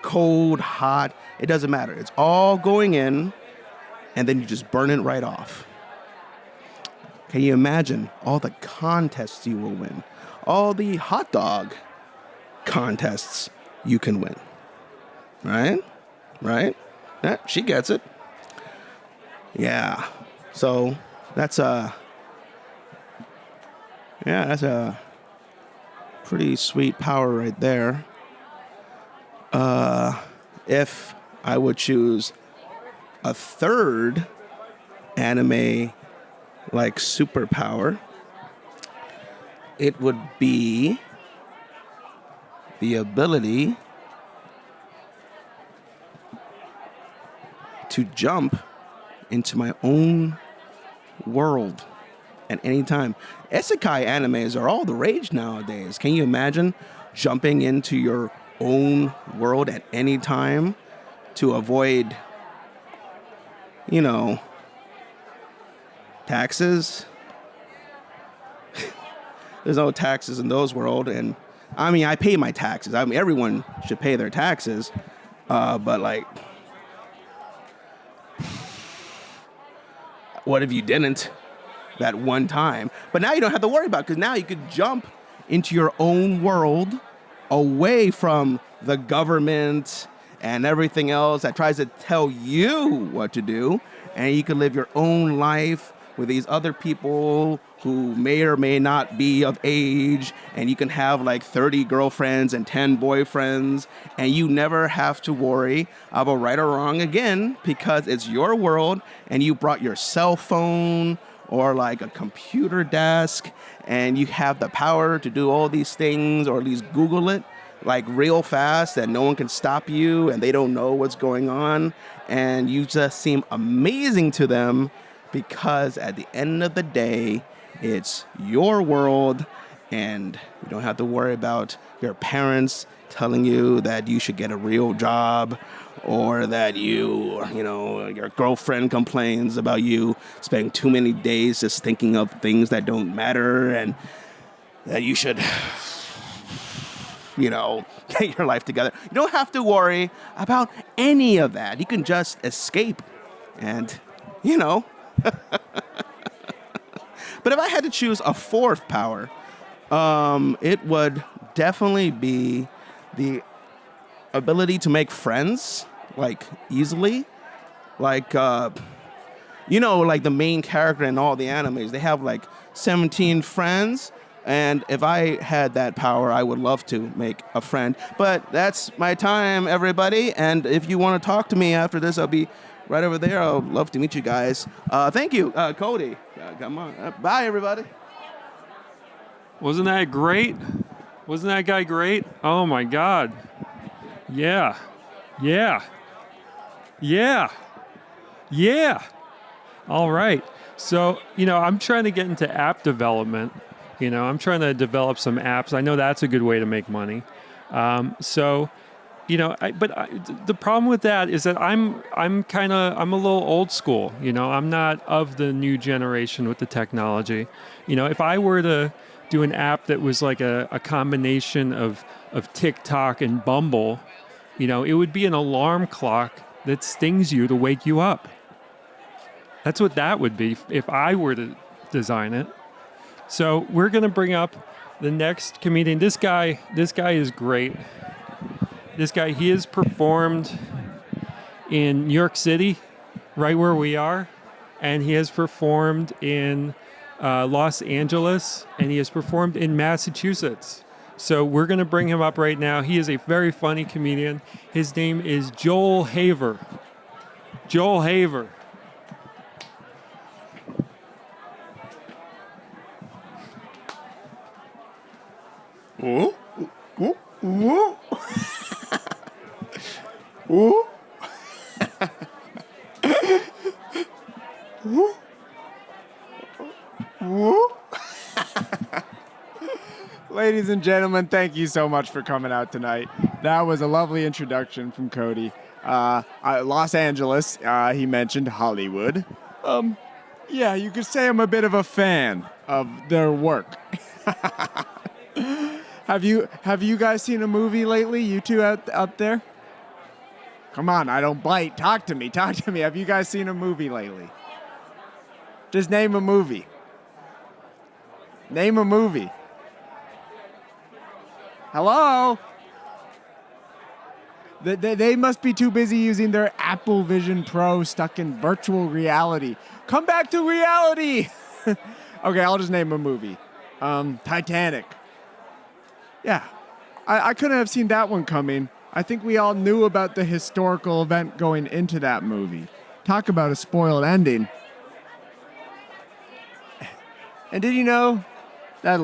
cold, hot. It doesn't matter. It's all going in, and then you just burn it right off. Can you imagine all the contests you will win? All the hot dog contests you can win. Right? Yeah, she gets it. Yeah. So that's a pretty sweet power right there. If I would choose a third anime like superpower, it would be the ability to jump into my own world at any time. Isekai animes are all the rage nowadays. Can you imagine jumping into your own world at any time to avoid, you know, taxes? There's no taxes in those world, and I mean, I pay my taxes. I mean, everyone should pay their taxes, but like, what if you didn't that one time? But now you don't have to worry about it, because now you could jump into your own world away from the government and everything else that tries to tell you what to do, and you can live your own life with these other people who may or may not be of age, and you can have like 30 girlfriends and 10 boyfriends, and you never have to worry about right or wrong again, because it's your world, and you brought your cell phone or like a computer desk, and you have the power to do all these things, or at least Google it like real fast, and no one can stop you, and they don't know what's going on, and you just seem amazing to them, because at the end of the day, it's your world, and you don't have to worry about your parents telling you that you should get a real job, or that you know, your girlfriend complains about you spending too many days just thinking of things that don't matter, and that you should, you know, get your life together. You don't have to worry about any of that. You can just escape and, you know. But if I had to choose a fourth power, it would definitely be the ability to make friends, like, easily. Like, you know, like the main character in all the animes, they have like 17 friends. And if I had that power, I would love to make a friend. But that's my time, everybody. And if you want to talk to me after this, I'll be right over there. I'd love to meet you guys. Thank you, Cody. Come on. Bye, everybody. Wasn't that great? Wasn't that guy great? Oh, my God. Yeah. All right. So, I'm trying to get into app development. I'm trying to develop some apps. I know that's a good way to make money. The problem with that is that I'm a little old school. I'm not of the new generation with the technology. If I were to do an app that was like a combination of TikTok and Bumble, it would be an alarm clock that stings you to wake you up. That's what that would be if I were to design it. So we're going to bring up the next comedian. This guy is great. This guy, he has performed in New York City, right where we are, and he has performed in Los Angeles, and he has performed in Massachusetts. So we're going to bring him up right now. He is a very funny comedian. His name is Joel Haver. Joel Haver. Ooh, ooh, ooh. Ooh. Ooh. Ooh. Ladies and gentlemen, thank you so much for coming out tonight. That was a lovely introduction from Cody. Los Angeles, he mentioned Hollywood. Yeah, you could say I'm a bit of a fan of their work. Have you guys seen a movie lately? You two up there? Come on, I don't bite. Talk to me. Have you guys seen a movie lately? Just name a movie. Name a movie. Hello? They must be too busy using their Apple Vision Pro stuck in virtual reality. Come back to reality! Okay, I'll just name a movie. Titanic. Yeah, I couldn't have seen that one coming. I think we all knew about the historical event going into that movie. Talk about a spoiled ending. And did you know that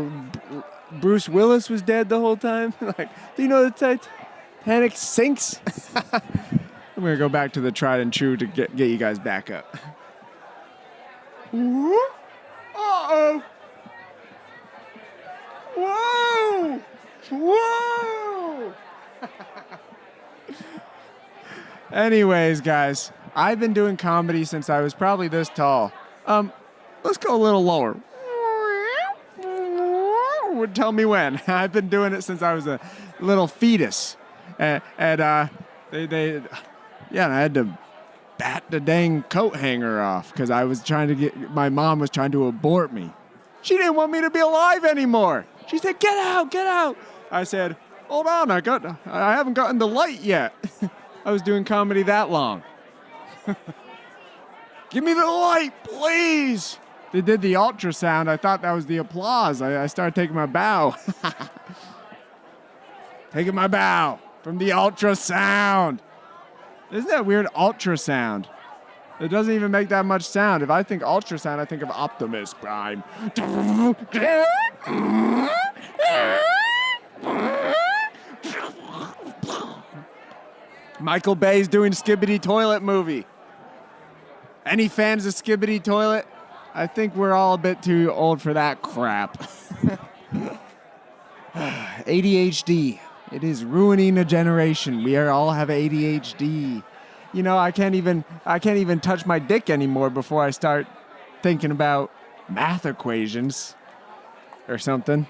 Bruce Willis was dead the whole time? Do you know the Titanic sinks? I'm gonna go back to the tried and true to get you guys back up. Uh-oh. Whoa! Whoa! Anyways, guys, I've been doing comedy since I was probably this tall. Let's go a little lower. Tell me when. I've been doing it since I was a little fetus. And I had to bat the dang coat hanger off because my mom was trying to abort me. She didn't want me to be alive anymore. She said, get out. I said, hold on, I haven't gotten the light yet. I was doing comedy that long. Give me the light, please. They did the ultrasound. I thought that was the applause. I started taking my bow. Taking my bow from the ultrasound. Isn't that weird? Ultrasound. It doesn't even make that much sound. If I think ultrasound, I think of Optimus Prime. Michael Bay's doing Skibidi Toilet movie. Any fans of Skibidi Toilet? I think we're all a bit too old for that crap. ADHD. It is ruining a generation. We all have ADHD. I can't even touch my dick anymore before I start thinking about math equations or something.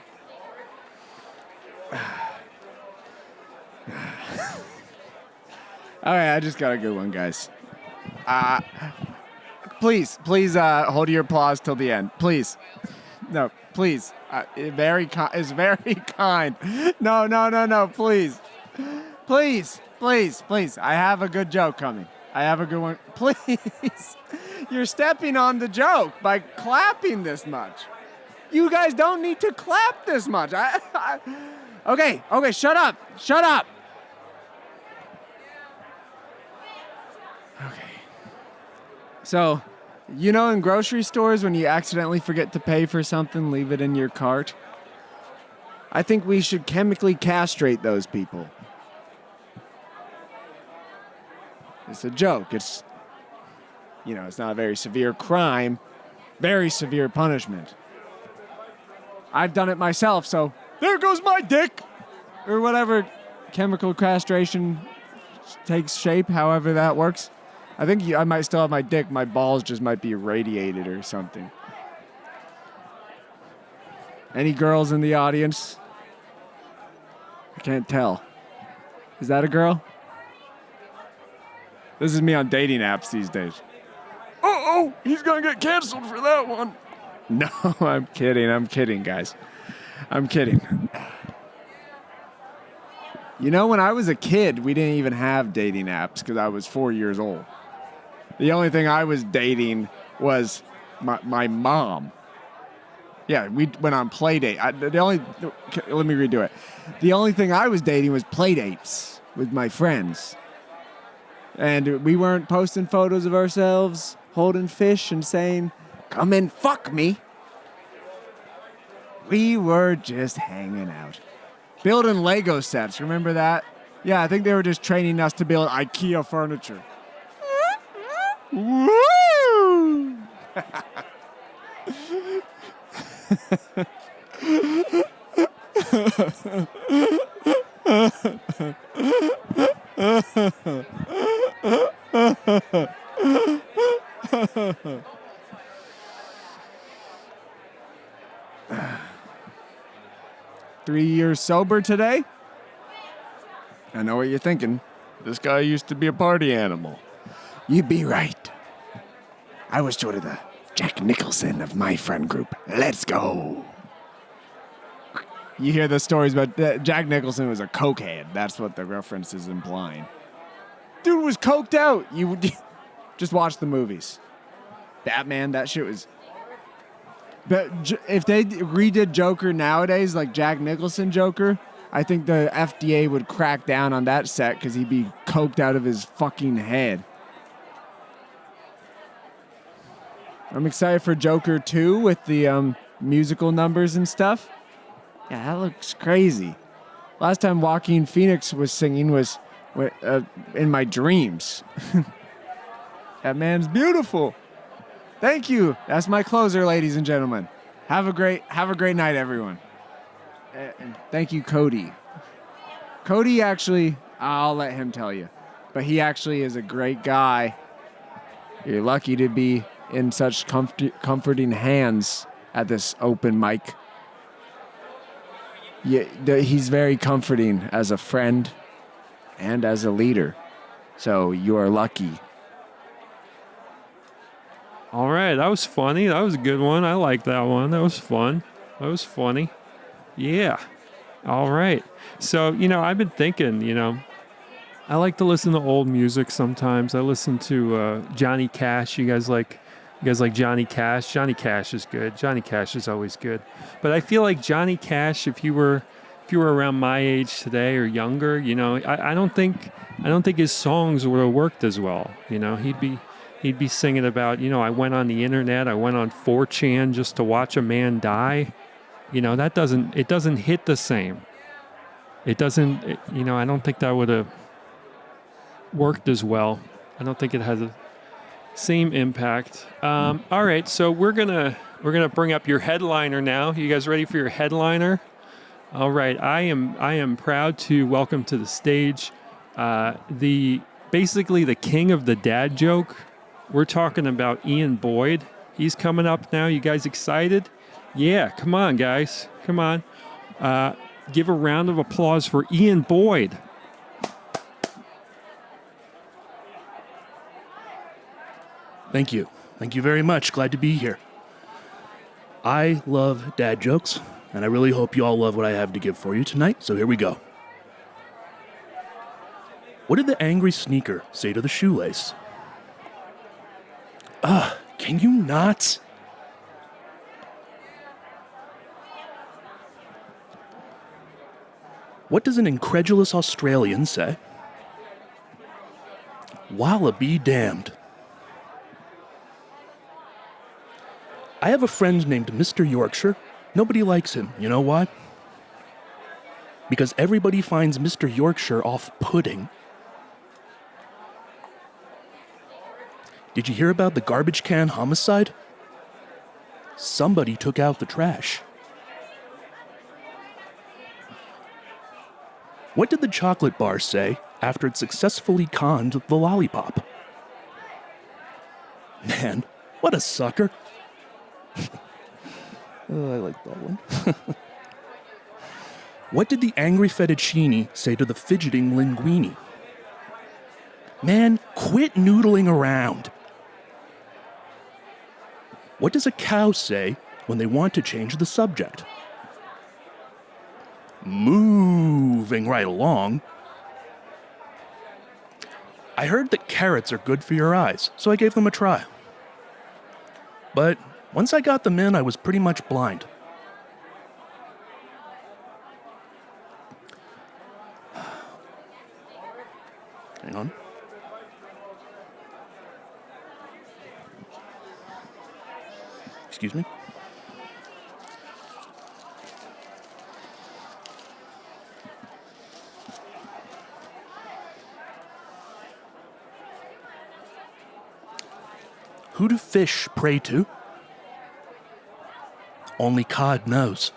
All right, I just got a good one, guys. Please, hold your applause till the end. Please. No, please. It's very kind. No, please. Please. I have a good joke coming. I have a good one. Please. You're stepping on the joke by clapping this much. You guys don't need to clap this much. Okay, shut up. Okay. So, in grocery stores, when you accidentally forget to pay for something, leave it in your cart. I think we should chemically castrate those people. It's a joke. It's not a very severe crime. very severe punishment. I've done it myself, so there goes my dick! Or whatever chemical castration takes shape, however that works. I think I might still have my dick. My balls just might be irradiated or something. Any girls in the audience? I can't tell. Is that a girl? This is me on dating apps these days. Oh, he's gonna get canceled for that one. No, I'm kidding, guys. I'm kidding. You know, when I was a kid, we didn't even have dating apps because I was 4 years old. The only thing I was dating was my mom. Yeah, we went on play date. Let me redo it. The only thing I was dating was play dates with my friends. And we weren't posting photos of ourselves holding fish and saying, "Come and fuck me." We were just hanging out. Building Lego sets, remember that? Yeah, I think they were just training us to build IKEA furniture. Woo! Three years sober today? I know what you're thinking. This guy used to be a party animal. You'd be right. I was sort of the Jack Nicholson of my friend group. Let's go. You hear the stories about Jack Nicholson was a cokehead. That's what the reference is implying. Dude was coked out. You just watch the movies. Batman, that shit was... But if they redid Joker nowadays, like Jack Nicholson Joker, I think the FDA would crack down on that set because he'd be coked out of his fucking head. I'm excited for Joker 2 with the musical numbers and stuff. Yeah, that looks crazy. Last time Joaquin Phoenix was singing was in my dreams. That man's beautiful. Thank you. That's my closer, ladies and gentlemen. Have a great night, everyone. And thank you, Cody. Cody actually, I'll let him tell you, but he actually is a great guy. You're lucky to be in such comforting hands at this open mic. Yeah, he's very comforting as a friend and as a leader. So you are lucky. All right, that was funny. That was a good one. I like that one. That was fun. That was funny. Yeah. All right. So, I've been thinking, I like to listen to old music sometimes. I listen to Johnny Cash. You guys like Johnny Cash? Johnny Cash is good. Johnny Cash is always good. But I feel like Johnny Cash, if you were around my age today or younger, I don't think his songs would have worked as well. He'd be singing about, I went on the internet, I went on 4chan just to watch a man die. It doesn't hit the same. I don't think that would have worked as well. I don't think it has the same impact. All right, so we're gonna bring up your headliner now. You guys ready for your headliner? All right, I am proud to welcome to the stage basically the king of the dad joke. We're talking about Ian Boyd. He's coming up now. You guys excited? Yeah, come on, guys. Come on. Give a round of applause for Ian Boyd. Thank you. Thank you very much. Glad to be here. I love dad jokes, and I really hope you all love what I have to give for you tonight, so here we go. What did the angry sneaker say to the shoelace? Can you not? What does an incredulous Australian say? Walla be damned. I have a friend named Mr. Yorkshire. Nobody likes him. You know why? Because everybody finds Mr. Yorkshire off-putting. Did you hear about the garbage can homicide? somebody took out the trash. What did the chocolate bar say after it successfully conned the lollipop? Man, what a sucker. Oh, I like that one. What did the angry fettuccine say to the fidgeting linguine? Man, quit noodling around. What does a cow say when they want to change the subject? Moving right along. I heard that carrots are good for your eyes, so I gave them a try. But once I got them in, I was pretty much blind. Hang on. Excuse me. Who do fish pray to? Only God knows.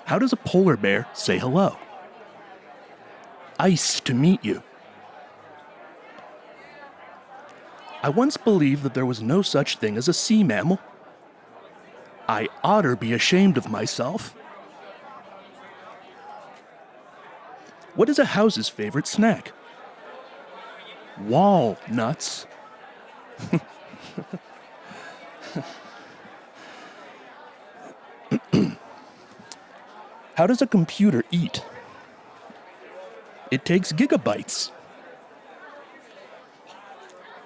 How does a polar bear say hello? Ice to meet you. I once believed that there was no such thing as a sea mammal. I oughter be ashamed of myself. What is a house's favorite snack? Walnuts. How does a computer eat? It takes gigabytes.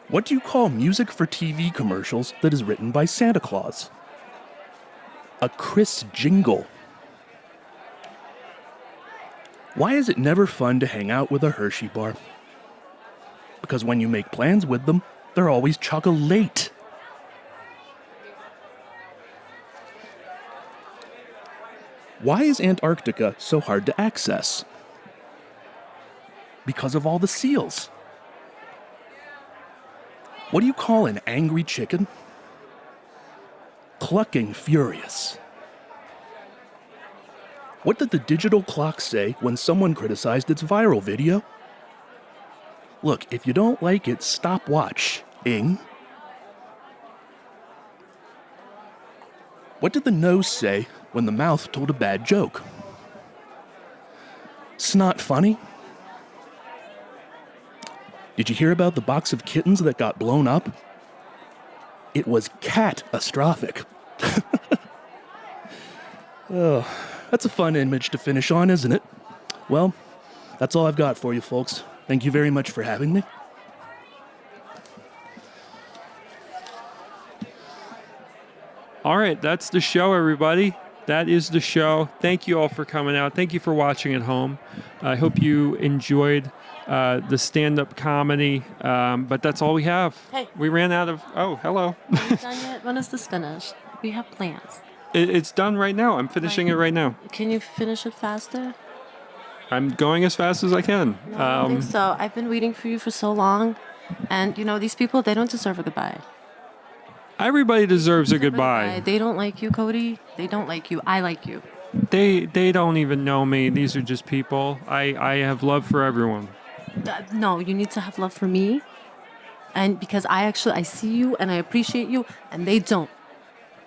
What do you call music for TV commercials that is written by Santa Claus? A Chris jingle. Why is it never fun to hang out with a Hershey bar? Because when you make plans with them, they're always chocolate. Why is Antarctica so hard to access? Because of all the seals. What do you call an angry chicken? Clucking furious. What did the digital clock say when someone criticized its viral video? Look, if you don't like it, stop watching. What did the nose say when the mouth told a bad joke? Snot funny? Did you hear about the box of kittens that got blown up? It was catastrophic. Oh, that's a fun image to finish on, isn't it? Well, that's all I've got for you folks. Thank you very much for having me. All right, that's the show, everybody. That is the show. Thank you all for coming out. Thank you for watching at home. I hope you enjoyed the stand-up comedy, but that's all we have. Hey. We ran out of... Oh, hello. Are you done yet? When is this finished? We have plans. It's done right now. I'm finishing it right now. Can you finish it faster? I'm going as fast as I can. No, I don't think so. I've been waiting for you for so long. And, you know, these people, they don't deserve a goodbye. Everybody deserves a goodbye. They don't like you, Cody. They don't like you. I like you. They don't even know me. These are just people. I have love for everyone. No, you need to have love for me. And because I see you and I appreciate you, and they don't.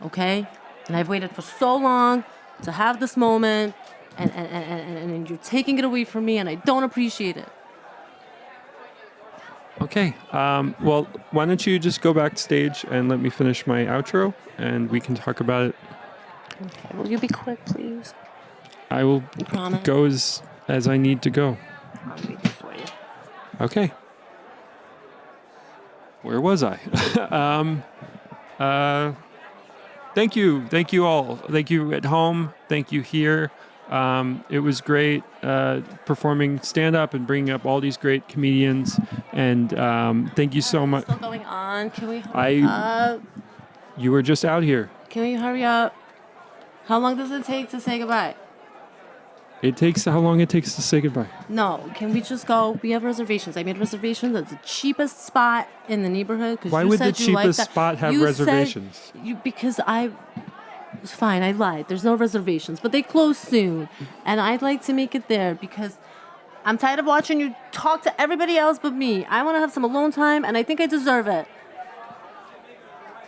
Okay? And I've waited for so long to have this moment, and you're taking it away from me, and I don't appreciate it. Okay. Well, why don't you just go backstage and let me finish my outro, and we can talk about it. Okay. Will you be quick, please? I will promise? go as I need to go. I'll wait for you. Okay. Where was I? Thank you. Thank you all. Thank you at home. Thank you here. It was great performing stand-up and bringing up all these great comedians. And thank you so much. Still going on. Can we hurry up? You were just out here. Can we hurry up? How long does it take to say goodbye? It takes how long it takes to say goodbye. No, can we just go? We have reservations. I made reservations. That's the cheapest spot in the neighborhood. 'Cause Why you would the said you liked cheapest that. spot have You said reservations? because it's fine. I lied. There's no reservations, but they close soon, and I'd like to make it there because I'm tired of watching you talk to everybody else but me. I want to have some alone time, and I think I deserve it.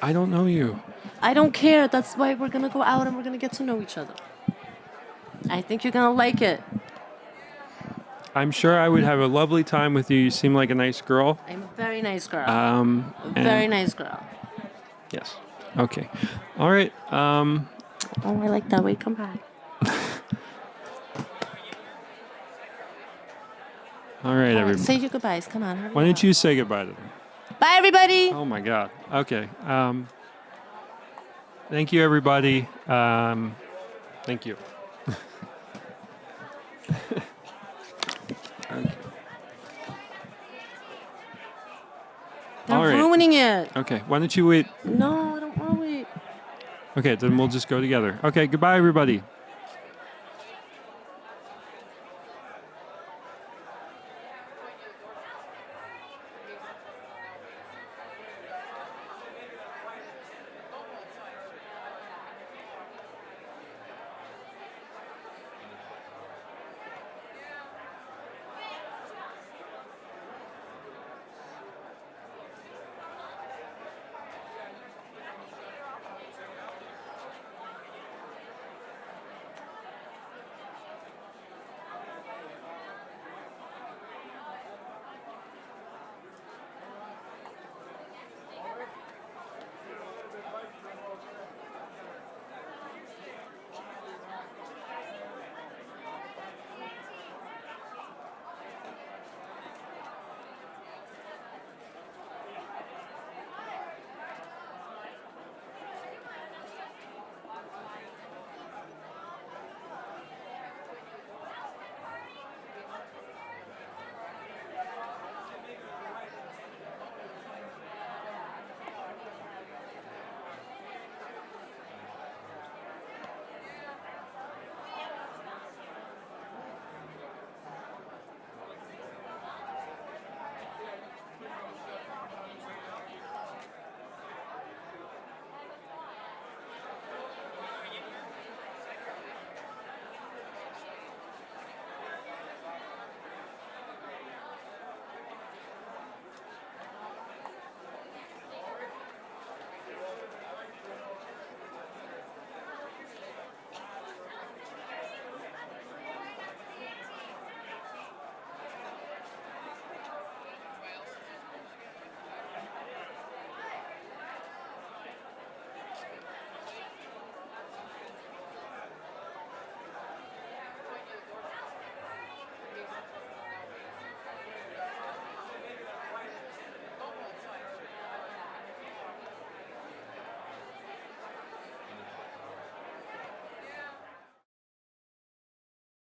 I don't know you. I don't care. That's why we're gonna go out and we're gonna get to know each other. I think you're gonna like it. I'm sure I would have a lovely time with you. You seem like a nice girl. I'm a very nice girl. A Very nice girl. Yes. Okay. All right. Oh, I like that. Wait, come back. All right, everybody. Say your goodbyes. Come on. Hurry Why up. don't you say goodbye to them? Bye, everybody. Oh my God. Okay. Thank you, everybody. Thank you. Okay. They're All right. ruining it. Okay. Why don't you wait? No, I don't want to wait. Okay, then we'll just go together. Okay. Goodbye, everybody.